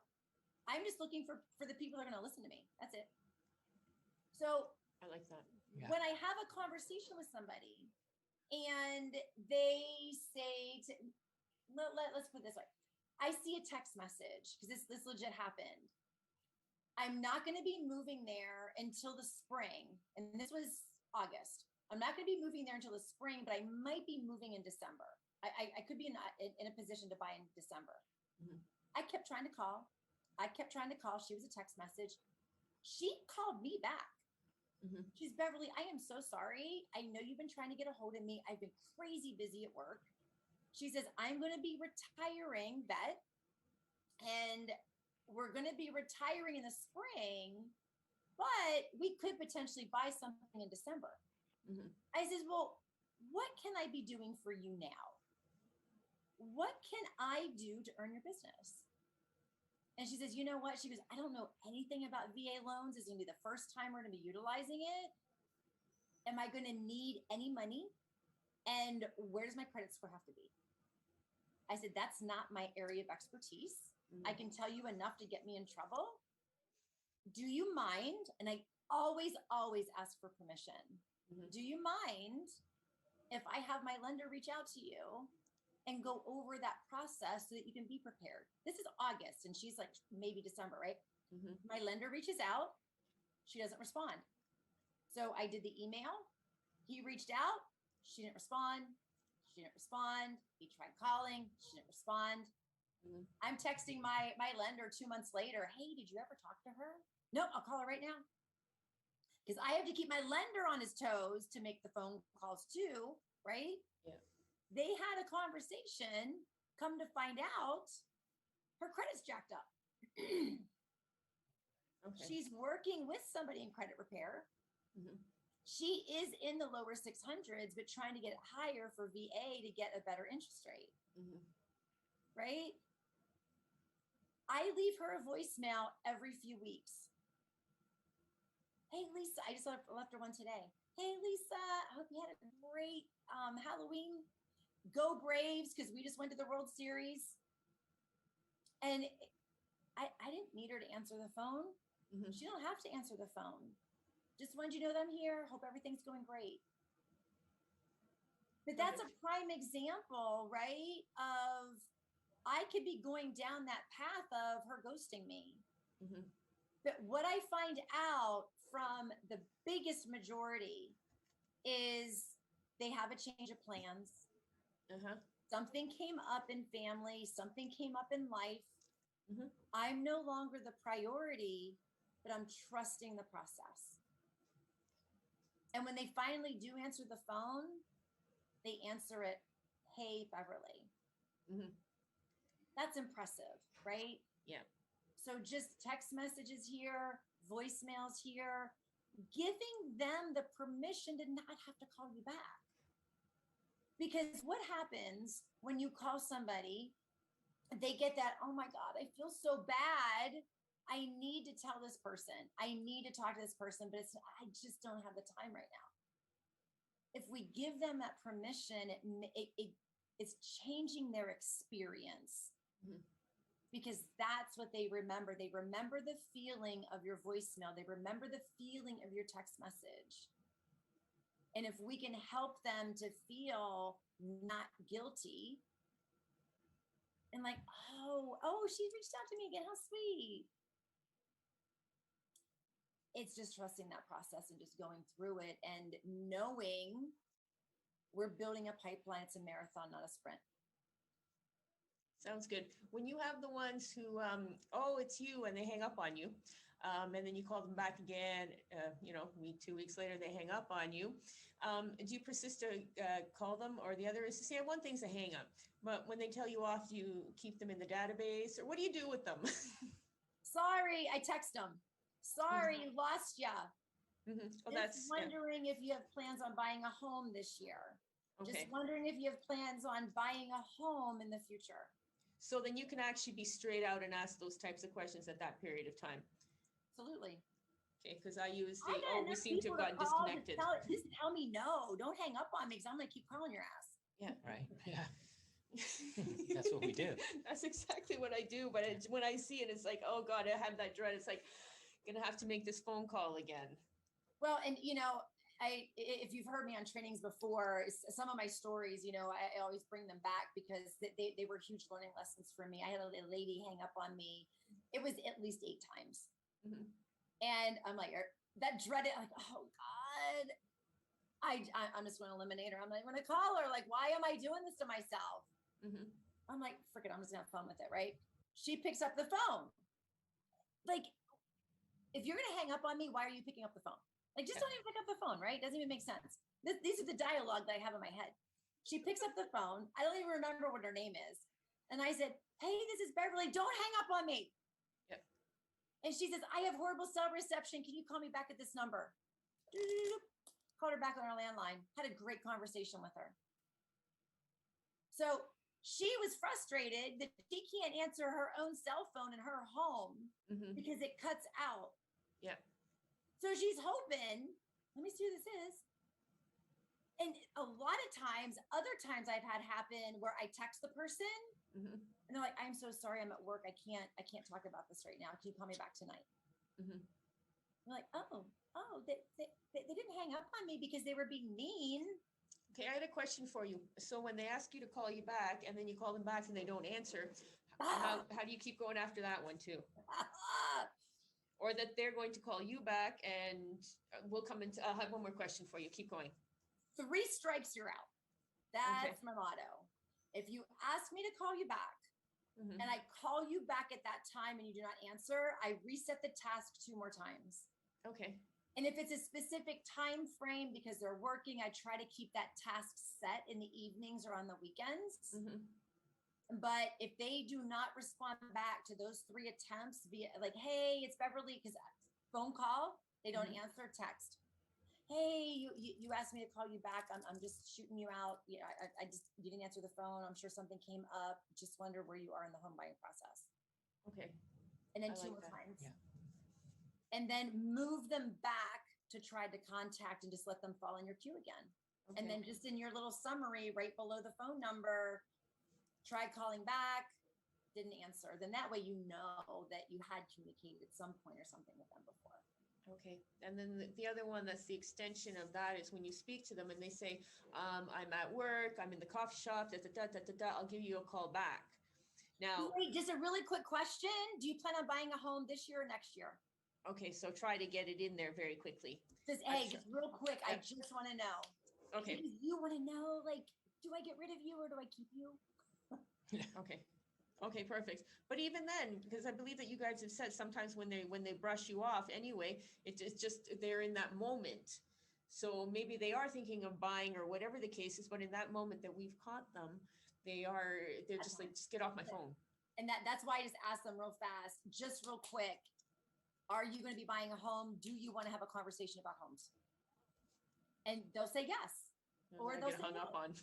I'm just looking for the people that are going to listen to me. That's it. So I like that. when I have a conversation with somebody, And they say to, let's put it this way. I see a text message because this legit happened. I'm not going to be moving there until the spring. And this was August. I'm not going to be moving there until the spring, but I might be moving in December. I could be in a position to buy in December. Mhm. I kept trying to call. She was a text message. She called me back. Mhm. She's Beverly. I am so sorry. I know you've been trying to get a hold of me. I've been crazy busy at work. She says, I'm going to be retiring, vet, and we're going to be retiring in the spring, but we could potentially buy something in December. Mhm. I says, well, what can I be doing for you now? What can I do to earn your business? And she says, you know what? She goes, I don't know anything about VA loans. This is going to be the first time we're going to be utilizing it. Am I going to need any money? And where does my credit score have to be? I said, that's not my area of expertise. I can tell you enough to get me in trouble. Do you mind? And I always ask for permission. Mhm. Do you mind if I have my lender reach out to you and go over that process so that you can be prepared? This is August and she's like maybe December, right? Mhm. My lender reaches out. She doesn't respond. So I did the email. He reached out. She didn't respond. He tried calling. She didn't respond. Mhm. I'm texting my lender 2 months later. Hey, did you ever talk to her? Nope, I'll call her right now. Because I have to keep my lender on his toes to make the phone calls too, right? Yeah. They had a conversation. Come to find out, her credit's jacked up. Okay. She's working with somebody in credit repair. Mhm. She is in the lower 600s, but trying to get it higher for VA to get a better interest rate, Mhm. right? I leave her a voicemail every few weeks. Hey, Lisa, I just left her one today. Hey, Lisa, I hope you had a great Halloween. Go Braves, because we just went to the World Series. And I didn't need her to answer the phone. Mhm. She don't have to answer the phone. Just wanted you to know that I'm here. Hope everything's going great. But that's a prime example, right? Of I could be going down that path of her ghosting me. Mhm. But what I find out from the biggest majority is they have a change of plans. Uh-huh. Something came up in family, something came up in life. Mhm. I'm no longer the priority, but I'm trusting the process. And when they finally do answer the phone, they answer it, hey, Beverly. Mhm. That's impressive, right? Yeah. So just text messages here, voicemails here, giving them the permission to not have to call you back. Because what happens when you call somebody, they get that, oh my God, I feel so bad. I need to tell this person. I need to talk to this person, but I just don't have the time right now. If we give them that permission, it's changing their experience. Mhm. Because that's what they remember. They remember the feeling of your voicemail. They remember the feeling of your text message. And if we can help them to feel not guilty and like, oh, she reached out to me again. How sweet. It's just trusting that process and just going through it and knowing we're building a pipeline. It's a marathon, not a sprint. Sounds good. When you have the ones who, oh, it's you, and they hang up on you, and then you call them back again, 2 weeks later, they hang up on you. Do you persist to call them? Or the other is to say, one thing's a hang up, but when they tell you off, do you keep them in the database? Or what do you do with them? Sorry, I text them. Sorry, lost ya. Mm-hmm. Oh, Just wondering if you have plans on buying a home this year. Okay. Just wondering if you have plans on buying a home in the future. So then you can actually be straight out and ask those types of questions at that period of time. Absolutely. Okay, because I use I got we enough seem to have people gotten disconnected. Just tell me no. Don't hang up on me because I'm going to keep calling your ass. Yeah. Right. Yeah. That's what we do. That's exactly what I do. But when I see it, it's like, oh God, I have that dread. It's like, gonna have to make this phone call again. Well, and if you've heard me on trainings before, some of my stories, you know, I always bring them back because they were huge learning lessons for me. I had a lady hang up on me. It was at least 8 times. Mhm. And I'm like, that dreaded, like, oh God, I'm just going to eliminate her. I'm like, going to call her. Like, why am I doing this to myself? Mhm. I'm like, frick it, I'm just gonna have fun with it, right? She picks up the phone. Like, if you're gonna hang up on me, why are you picking up the phone? Like, just don't even pick up the phone, right? Doesn't even make sense. These are the dialogue that I have in my head. She picks up the phone. I don't even remember what her name is. And I said, hey, this is Beverly. Don't hang up on me. Yep. And she says, I have horrible cell reception. Can you call me back at this number? Called her back on her landline. Had a great conversation with her. So she was frustrated that she can't answer her own cell phone in her home Mhm. because it cuts out. Yeah. So she's hoping, let me see who this is. And a lot of times, other times I've had happen where I text the person Mhm. and they're like, I'm so sorry, I'm at work. I can't talk about this right now. Can you call me back tonight? Mhm. I'm like, they didn't hang up on me because they were being mean. Okay, I had a question for you. So when they ask you to call you back and then you call them back and they don't answer, how do you keep going after that one too? Or that they're going to call you back and we'll come into, I'll have one more question for you. Keep going. 3 strikes, you're out. That's my motto. If you ask me to call you back, Mhm. and I call you back at that time and you do not answer, I reset the task 2 more times. Okay. And if it's a specific time frame because they're working, I try to keep that task set in the evenings or on the weekends. Mhm. But if they do not respond back to those 3 attempts via like, hey, it's Beverly, because phone call, they don't answer, text. Hey, you asked me to call you back. I'm just shooting you out. You know, I just, you didn't answer the phone. I'm sure something came up. Just wonder where you are in the home buying process. Okay. And then I 2 like more that. times. Yeah. And then move them back to try to contact and just let them fall in your queue again. Okay. And then just in your little summary right below the phone number, try calling back, didn't answer. Then that way you know that you had communicated at some point or something with them before. Okay. And then the other one that's the extension of that is when you speak to them and they say, I'm at work, I'm in the coffee shop, I'll give you a call back. Now, Wait, just a really quick question. Do you plan on buying a home this year or next year? okay, so try to get it in there very quickly. Just, hey, just real quick, I Yep. just want to know. Okay. Because you want to know, like, do I get rid of you or do I keep you? Okay. Okay, perfect. But even then, because I believe that you guys have said sometimes when they brush you off anyway, it's just they're in that moment. So maybe they are thinking of buying or whatever the case is, but in that moment that we've caught them, they're just like, just get off my phone. And that's why I just asked them real fast, just real quick. Are you going to be buying a home? Do you want to have a conversation about homes? And they'll say yes. And Or I they'll get say hung no. up on.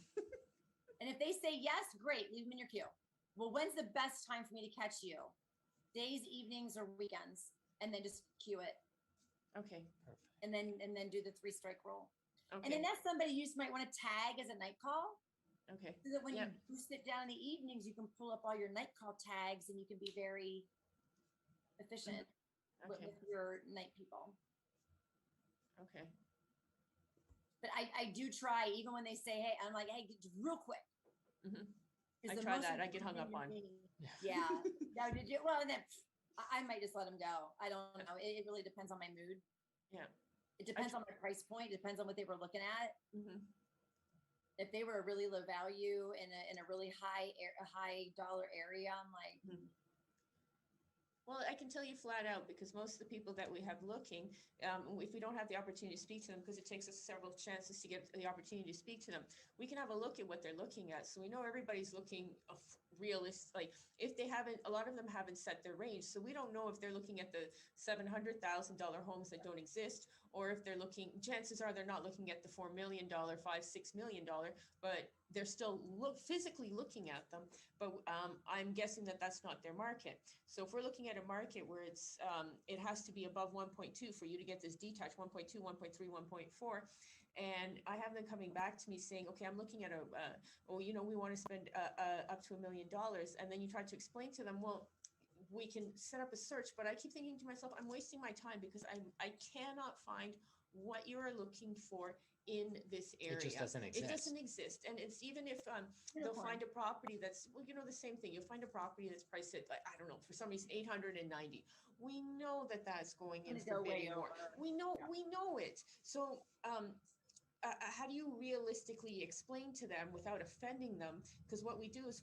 And if they say yes, great, leave them in your queue. Well, when's the best time for me to catch you? Days, evenings, or weekends? And then just queue it. Okay. Perfect. And then do the 3-strike rule. Okay. And then that's somebody you just might want to tag as a night call. Okay. So that when Yep. you sit down in the evenings, you can pull up all your night call tags and you can be very efficient Okay. with your night people. Okay. But I do try, even when they say, hey, I'm like, hey, real quick. Mhm. Is I the try most that. I get hung important up thing to on. me- Yeah. Now, did you? Well, and then I might just let them go. I don't know. It really depends on my mood. Yeah. It depends on my price point. It depends on what they were looking at. Mhm. If they were a really low value in a really high dollar area, I'm like, Mhm. Well, I can tell you flat out because most of the people that we have looking, if we don't have the opportunity to speak to them, because it takes us several chances to get the opportunity to speak to them, we can have a look at what they're looking at. So we know everybody's looking realistic. Like if they haven't, a lot of them haven't set their range. So we don't know if they're looking at the $700,000 homes that don't exist, or if they're looking, chances are they're not looking at the $4 million, $5-6 million, but they're still physically looking at them. But I'm guessing that that's not their market. So if we're looking at a market where it has to be above 1.2 for you to get this detached, 1.2, 1.3, 1.4. And I have them coming back to me saying, okay, I'm looking at we want to spend up to $1 million. And then you try to explain to them, well, we can set up a search, but I keep thinking to myself, I'm wasting my time because I cannot find what you are looking for in this area. It just doesn't It exist. doesn't exist. And it's even if they'll find a property that's, well, the same thing. You'll find a property that's priced at, like, I don't know, for some reason, 890. We know that that's going in for bidding more. We know it. So, how do you realistically explain to them without offending them? Because what we do is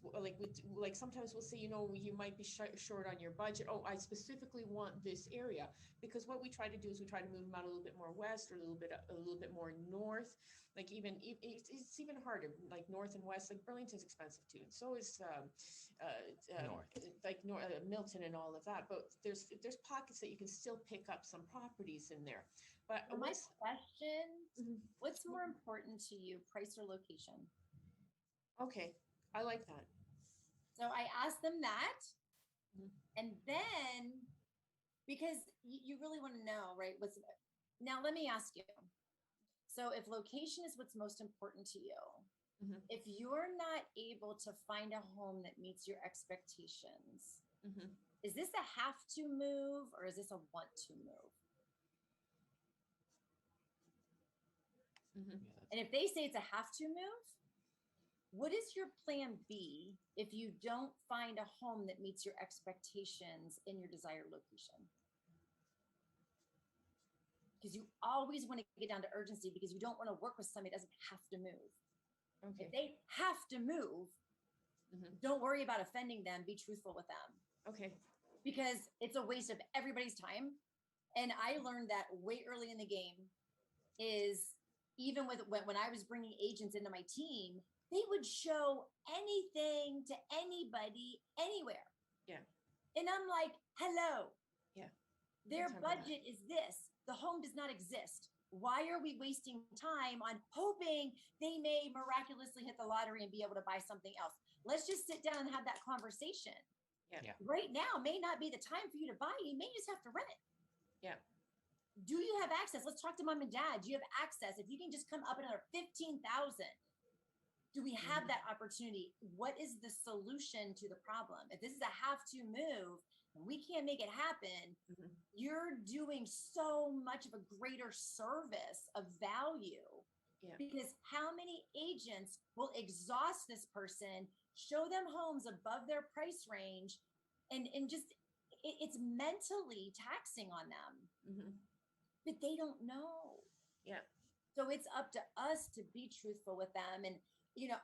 like sometimes we'll say, you might be short on your budget. Oh, I specifically want this area, because what we try to do is we try to move them out a little bit more west or a little bit more north. Like it's even harder, like north and west. Like Burlington's expensive too, and so is North. like Milton and all of that. But there's pockets that you can still pick up some properties in there. But So my question, Mhm. what's more important to you, price or location? Okay, I like that. So I asked them that. Mhm. And then, because you really want to know, right? Now let me ask you. So if location is what's most important to you, Mhm. if you're not able to find a home that meets your expectations, Mhm. is this a have to move or is this a want to move? Mhm. And if they say it's a have to move, what is your plan B if you don't find a home that meets your expectations in your desired location? Because you always want to get down to urgency because you don't want to work with somebody that doesn't have to move. Okay. If they have to move, Mhm. don't worry about offending them. Be truthful with them Okay. because it's a waste of everybody's time. And I learned that way early in the game is even when I was bringing agents into my team, they would show anything to anybody anywhere. Yeah. And I'm like, hello. Yeah. Their Good time for that. budget is this. The home does not exist. Why are we wasting time on hoping they may miraculously hit the lottery and be able to buy something else? Let's just sit down and have that conversation. Yeah. Right now may not be the time for you to buy. You may just have to rent it. Yeah. Do you have access? Let's talk to mom and dad. Do you have access? If you can just come up another 15,000, do we have that opportunity? What is the solution to the problem? If this is a have to move and we can't make it happen, Mhm. you're doing so much of a greater service of value. Yeah. Because how many agents will exhaust this person, show them homes above their price range, and just it's mentally taxing on them, Mhm. but they don't know. Yeah. So it's up to us to be truthful with them. And,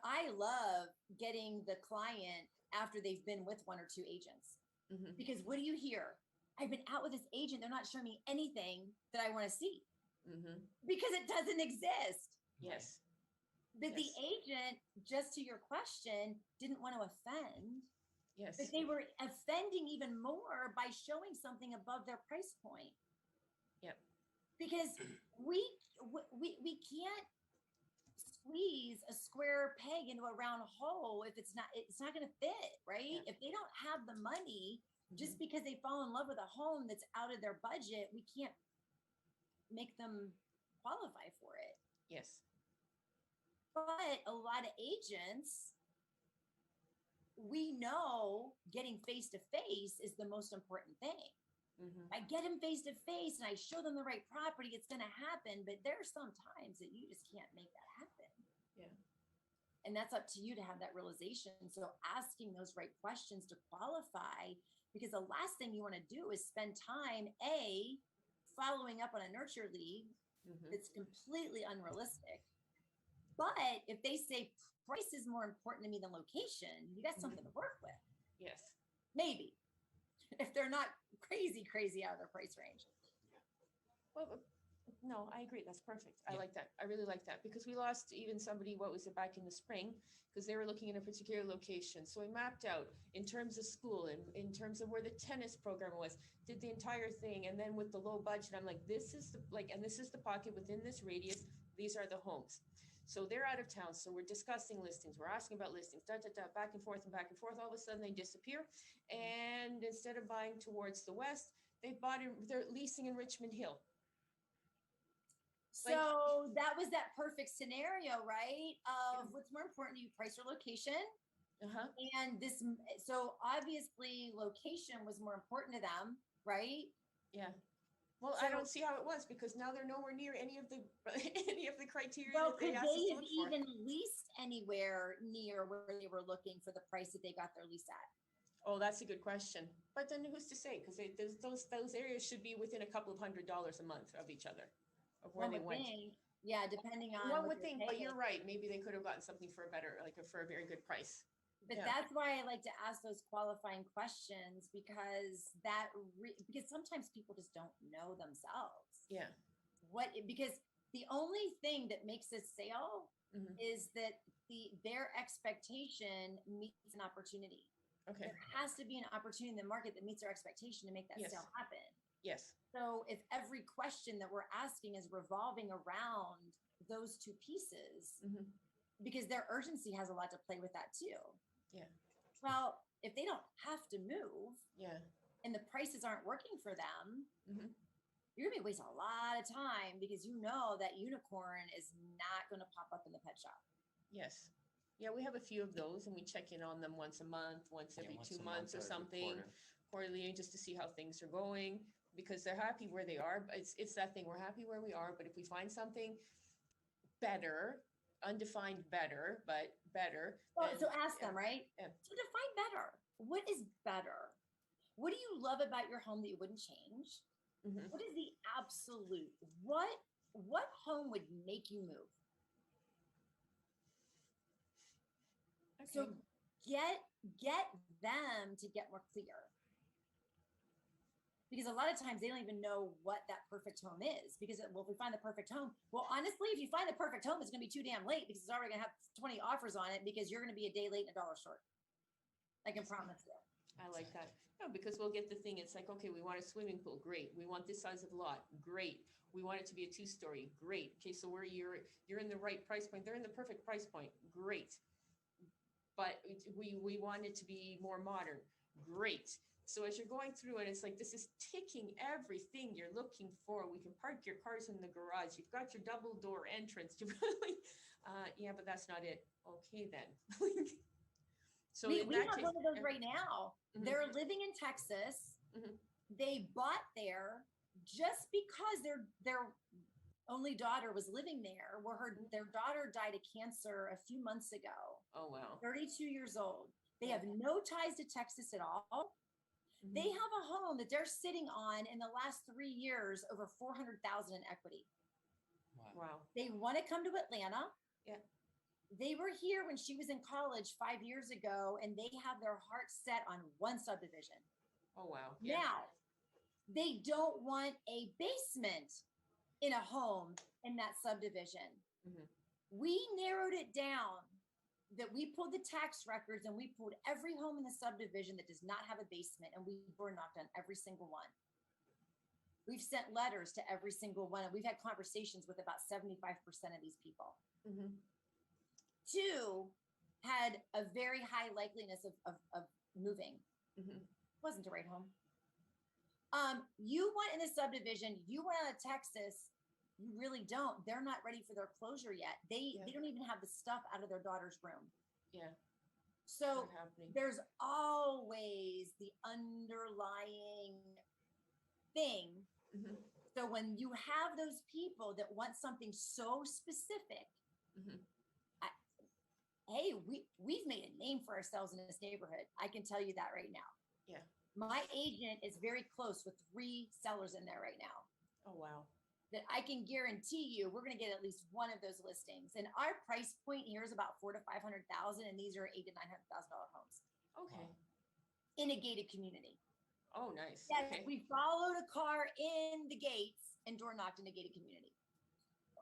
I love getting the client after they've been with one or two agents. Mhm. Because what do you hear? I've been out with this agent. They're not showing me anything that I want to see Mhm. because it doesn't exist. Yes. But the Yes. agent, just to your question, didn't want to offend, Yes. but they were offending even more by showing something above their price point. Yep. Because we can't squeeze a square peg into a round hole if it's not going to fit, right? Yeah. If they don't have the money, just Mhm. because they fall in love with a home that's out of their budget, we can't make them qualify for it. Yes. But a lot of agents, we know getting face to face is the most important thing. Mhm. I get them face to face and I show them the right property, it's going to happen. But there are some times that you just can't make that happen. Yeah. And that's up to you to have that realization. So asking those right questions to qualify, because the last thing you want to do is spend time, following up on a nurture lead Mhm. that's completely unrealistic. But if they say price is more important to me than location, you got something to work with. Yes. Maybe. If they're not crazy out of their price range. Well, no, I agree. That's perfect. I Yeah. like that. I really like that because we lost even somebody, what was it, back in the spring, because they were looking in a particular location. So we mapped out in terms of school and in terms of where the tennis program was, did the entire thing. And then with the low budget, I'm like, this is the pocket within this radius. These are the homes. So they're out of town. So we're discussing listings. We're asking about listings, back and forth and back and forth. All of a sudden they disappear. And instead of buying towards the west, they're leasing in Richmond Hill. So that was that perfect scenario, right? Of what's more important to you, price or location? Uh-huh. And so obviously location was more important to them, right? Yeah. Well, I So- don't see how it was because now they're nowhere near any of the any of the criteria Well, that they could asked us they to have look for. even leased anywhere near where they were looking for the price that they got their lease at? Oh, that's a good question. But then who's to say? Because those areas should be within a couple of $100s a month of each other, of where One they would went. think, yeah, depending on One what would you're think, but paying. you're right. Maybe they could have gotten something for a better, for a very good price. But Yeah. that's why I like to ask those qualifying questions because because sometimes people just don't know themselves. Yeah. Because the only thing that makes a sale Mhm. is that their expectation meets an opportunity. Okay. There has to be an opportunity in the market that meets our expectation to make that Yes. sale happen. Yes. So if every question that we're asking is revolving around those two pieces, Mhm. because their urgency has a lot to play with that too. Yeah. Well, if they don't have to move Yeah. and the prices aren't working for them, Mhm. you're gonna be wasting a lot of time because you know that unicorn is not gonna pop up in the pet shop. Yes. Yeah, we have a few of those and we check in on them once a month, once every once 2 a months or month something, quarter. quarterly, just to see how things are going because they're happy where they are. But it's that thing, we're happy where we are, but if we find something better, undefined better, but better. Well, then- so ask yeah. them, right? Yeah. So define better. What is better? What do you love about your home that you wouldn't change? Mhm. What is the absolute? What home would make you move? So Okay. get them to get more clear. Because a lot of times they don't even know what that perfect home is. Because well, if we find the perfect home, well, honestly, if you find the perfect home, it's going to be too damn late because it's already going to have 20 offers on it because you're going to be a day late and $1 short. I can promise you. I like that. No, because we'll get the thing. It's like, okay, we want a swimming pool. Great. We want this size of lot. Great. We want it to be a 2-story. Great. Okay, so you're in the right price point. They're in the perfect price point. Great. But we want it to be more modern. Great. So as you're going through it, it's like this is ticking everything you're looking for. We can park your cars in the garage. You've got your double door entrance. Yeah, but that's not it. Okay then. So we in we that have case, one of those right now. Mhm. They're living in Texas. Mhm. They bought there just because their only daughter was living there. Their daughter died of cancer a few months ago. oh wow. 32 years old. They have no ties to Texas at all. Mhm. They have a home that they're sitting on in the last 3 years over 400,000 in equity. Wow. They want to come to Atlanta. Yeah. They were here when she was in college 5 years ago, and they have their heart set on one subdivision. Oh wow. Yeah. Now, they don't want a basement in a home in that subdivision. Mhm. We narrowed it down that we pulled the tax records and we pulled every home in the subdivision that does not have a basement, and we door knocked on every single one. We've sent letters to every single one, and we've had conversations with about 75% of these people. Mhm. 2 had a very high likeliness of moving. Mhm. Wasn't the right home. You went in the subdivision, you went out of Texas, you really don't. They're not ready for their closure yet. They don't even have the stuff out of their daughter's room. Yeah. So Not happening. there's always the underlying thing. Mhm. So when you have those people that want something so specific, Mhm. hey, we've made a name for ourselves in this neighborhood. I can tell you that right now. Yeah. My agent is very close with 3 sellers in there right now Oh wow. that I can guarantee you we're going to get at least one of those listings. And our price point here is about 400,000 to 500,000, and these are $800,000 to $900,000 homes Okay. in a gated community. Oh nice. Yes, Okay. we followed a car in the gates and door knocked in a gated community.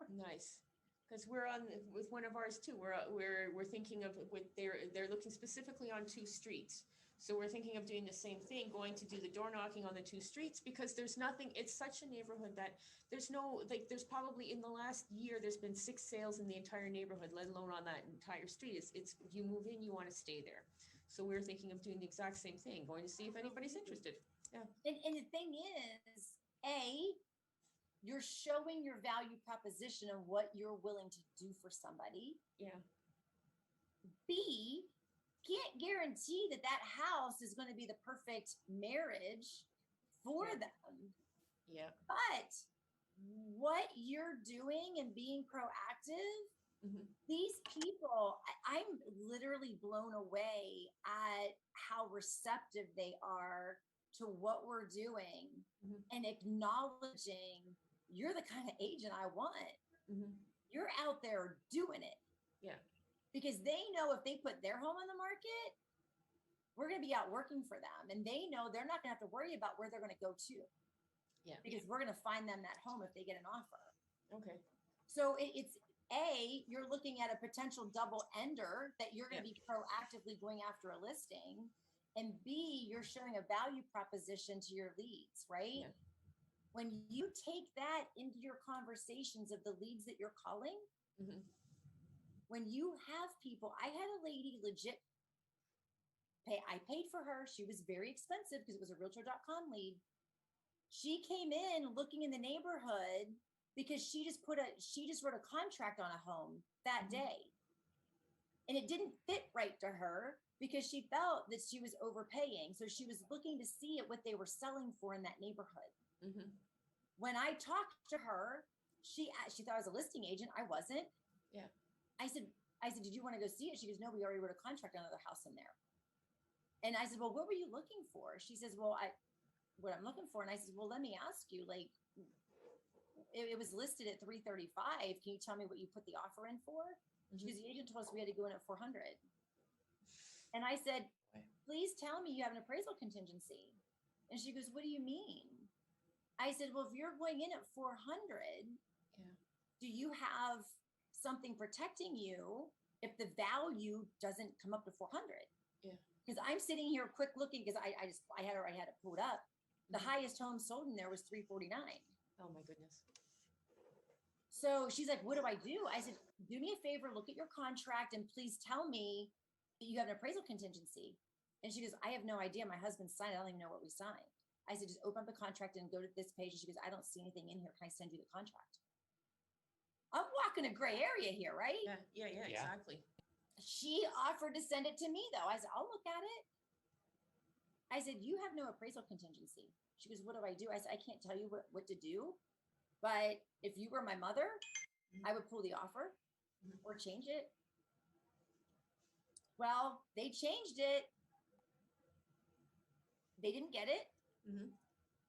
Nice. Because we're on with one of ours too. We're thinking of they're looking specifically on 2 streets. So we're thinking of doing the same thing, going to do the door knocking on the 2 streets because there's nothing. It's such a neighborhood that there's no there's probably in the last year there's been 6 sales in the entire neighborhood, let alone on that entire street. It's you move in, you want to stay there. So we're thinking of doing the exact same thing, going to see if anybody's interested. Yeah. And the thing is, you're showing your value proposition of what you're willing to do for somebody. Yeah. B, can't guarantee that house is going to be the perfect marriage for them. Yeah. But what you're doing and being proactive, Mhm. these people, I'm literally blown away at how receptive they are to what we're doing Mhm. and acknowledging you're the kind of agent I want. Mhm. You're out there doing it. Yeah. Because they know if they put their home on the market, we're going to be out working for them. And they know they're not going to have to worry about where they're going to go to. Yeah. Because we're going to find them that home if they get an offer. Okay. So it's A, you're looking at a potential double ender that you're going to be proactively going after a listing. And B, you're showing a value proposition to your leads, right? Yeah. When you take that into your conversations of the leads that you're calling, Mhm. when you have people, I had a lady legit pay, I paid for her. She was very expensive because it was a realtor.com lead. She came in looking in the neighborhood because she just wrote a contract on a home that day. And it didn't fit right to her because she felt that she was overpaying. So she was looking to see what they were selling for in that neighborhood. Mhm. When I talked to her, she thought I was a listing agent. I wasn't. Yeah. I said, did you want to go see it? She goes, no, we already wrote a contract on another house in there. And I said, well, what were you looking for? She says, well, what I'm looking for. And I said, well, let me ask you, like, it was listed at 335. Can you tell me what you put the offer in for? She goes, the agent told us we had to go in at 400. And I said, please tell me you have an appraisal contingency. And she goes, what do you mean? I said, well, if you're going in at 400, do you have something protecting you if the value doesn't come up to 400? Yeah. Because I'm sitting here quick looking because I had it pulled up. The highest home sold in there was 349. Oh my goodness. So she's like, what do I do? I said, do me a favor, look at your contract and please tell me that you have an appraisal contingency. And she goes, I have no idea. My husband signed it. I don't even know what we signed. I said, just open up the contract and go to this page. And she goes, I don't see anything in here. Can I send you the contract? I'm walking a gray area here, right? Yeah, exactly. She offered to send it to me though. I said, I'll look at it. I said, you have no appraisal contingency. She goes, what do I do? I said, I can't tell you what to do, but if you were my mother, I would pull the offer or change it. Well, they changed it. They didn't get it. Mm-hmm.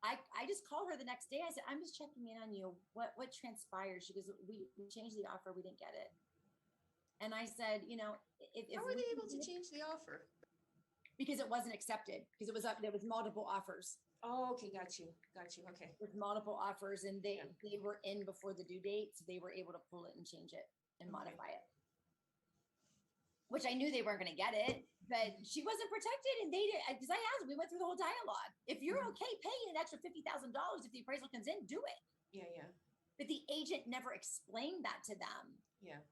I just called her the next day. I said, I'm just checking in on you. What transpired? She goes, we changed the offer. We didn't get it. And I said, how were they able to change the offer? Because it wasn't accepted, because there was multiple offers. Oh, okay. Got you. Okay. With multiple offers, and they were in before the due date. So they were able to pull it and change it and modify it. Which I knew they weren't going to get it, but she wasn't protected, and they did, because I asked, we went through the whole dialogue. If you're okay paying an extra $50,000 if the appraisal comes in, do it. Yeah. But the agent never explained that to them. Yeah.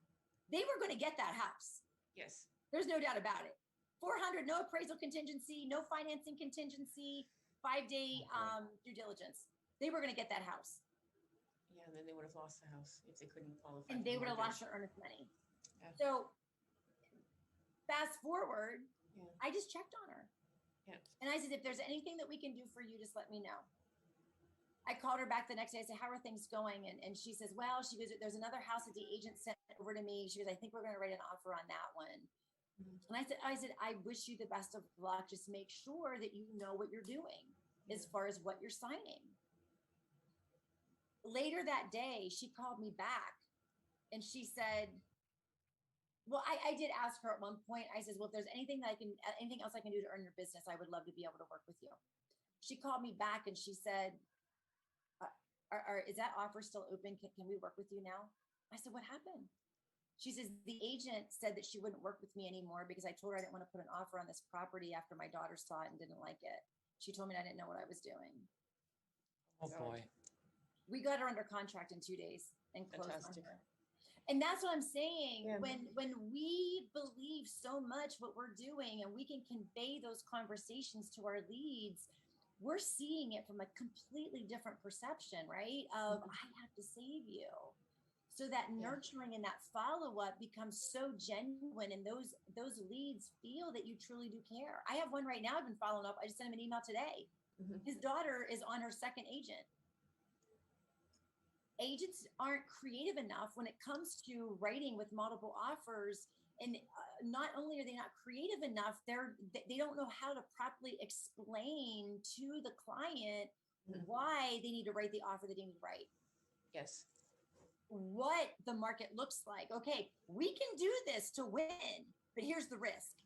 They were going to get that house. Yes. There's no doubt about it. 400, no appraisal contingency, no financing contingency, 5-day due diligence. They were going to get that house. Yeah, and then they would have lost the house if they couldn't qualify. And they would have lost their earnest money. Yeah. So fast forward, Yeah. I just checked on her. Yeah. And I said, if there's anything that we can do for you, just let me know. I called her back the next day. I said, how are things going? And she says, well, she goes, there's another house that the agent sent over to me. She goes, I think we're going to write an offer on that one. Mm-hmm. And I said, I wish you the best of luck. Just make sure that you know what you're doing as far as what you're signing. Later that day, she called me back and she said, well, I did ask her at one point. I said, well, if there's anything else I can do to earn your business, I would love to be able to work with you. She called me back and she said, is that offer still open? Can we work with you now? I said, what happened? She says, the agent said that she wouldn't work with me anymore because I told her I didn't want to put an offer on this property after my daughter saw it and didn't like it. She told me I didn't know what I was doing. Oh, so boy. We got her under contract in 2 days and closed on her. And that's what I'm saying. Yeah. When we believe so much what we're doing and we can convey those conversations to our leads, we're seeing it from a completely different perception, right? Of I have to save you. So that nurturing and that follow-up becomes so genuine, and those leads feel that you truly do care. I have one right now I've been following up. I just sent him an email today. Mm-hmm. His daughter is on her second agent. agents aren't creative enough when it comes to writing with multiple offers. And not only are they not creative enough, they don't know how to properly explain to the client why they need to write the offer that they need to write. Yes. What the market looks like. Okay, we can do this to win, but here's the risk.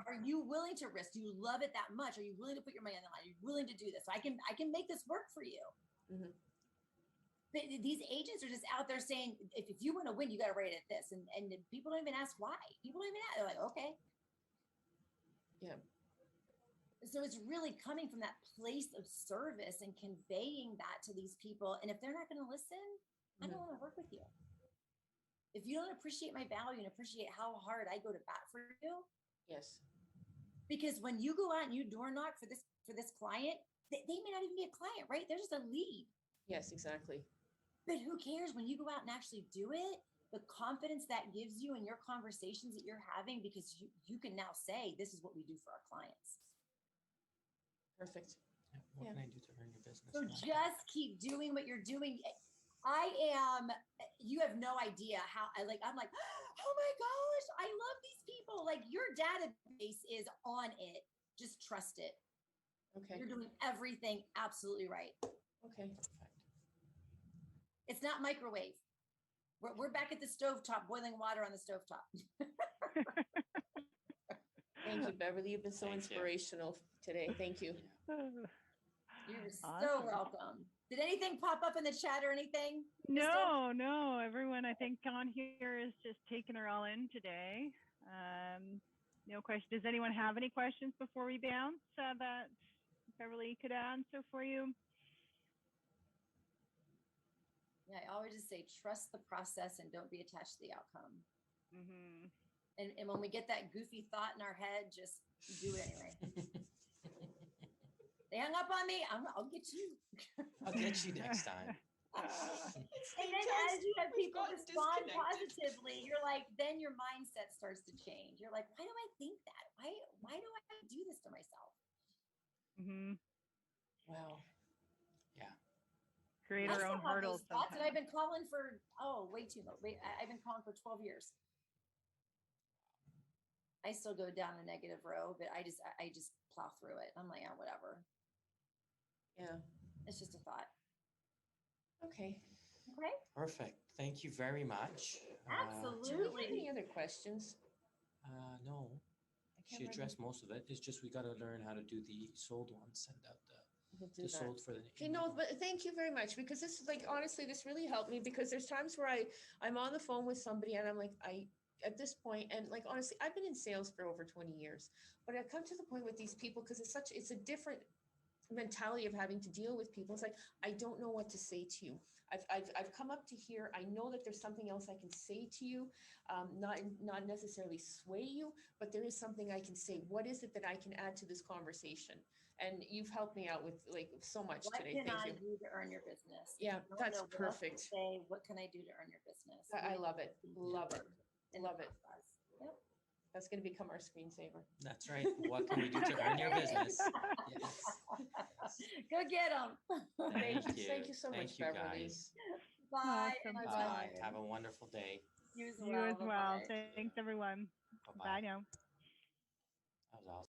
Are you willing to risk? Do you love it that much? Are you willing to put your money on the line? Are you willing to do this? I can make this work for you. But these agents are just out there saying, if you want to win, you got to rate it this. And people don't even ask why. People don't even ask. They're like, okay. Yeah. So it's really coming from that place of service and conveying that to these people. And if they're not going to listen, I don't want to work with you. If you don't appreciate my value and appreciate how hard I go to bat for you. Yes. Because when you go out and you door knock for this client, they may not even be a client, right? They're just a lead. Yes, exactly. But who cares when you go out and actually do it? The confidence that gives you in your conversations that you're having, because you can now say, this is what we do for our clients. Perfect. What can I do to earn your business? So just keep doing what you're doing. You have no idea how I'm like, oh my gosh, I love these people. Like, your database is on it. Just trust it. Okay. You're doing everything absolutely right. Okay. It's not microwave. We're back at the stovetop, boiling water on the stovetop. Thank you, Beverly. You've been so Thank you. inspirational today. Thank you. You're so Awesome. welcome. Did anything pop up in the chat or anything? No. Everyone, I think on here is just taking her all in today. No question. Does anyone have any questions before we bounce that Beverly could answer for you? Yeah, I always just say, trust the process and don't be attached to the outcome. And when we get that goofy thought in our head, just do it anyway. They hung up on me. I'll get you. I'll get you next time. And then as you have people respond positively, you're like, then your mindset starts to change. You're like, why do I think that? Why do I do this to myself? Wow. Yeah. Create our own hurdles. And I've been calling for, way too long. I've been calling for 12 years. I still go down the negative row, but I just plow through it. I'm like, oh, whatever. Yeah. It's just a thought. Okay. Okay. Perfect. Thank you very much. Absolutely. Any other questions? No. She addressed most of it. It's just we got to learn how to do the sold ones, send out the sold for the. Okay, no, but thank you very much, because this is like, honestly, this really helped me, because there's times where I'm on the phone with somebody and I'm like, at this point, and like, honestly, I've been in sales for over 20 years, but I've come to the point with these people, because it's a different mentality of having to deal with people. It's like, I don't know what to say to you. I've come up to here. I know that there's something else I can say to you, not necessarily sway you, but there is something I can say. What is it that I can add to this conversation? And you've helped me out with like so much today. Thank you. What can I do to earn your business? Yeah, that's perfect. Say, what can I do to earn your business? I love it. Love it. Love it. Yep. That's going to become our screensaver. That's right. What can we do to earn your business? Yes. Go get them. Thank you. Thank you so much, Beverly. Guys. Bye. Awesome. Bye. Have a wonderful day. You as You well. as well. Bye-bye. Thanks, everyone. Bye-bye. Bye now. That was awesome.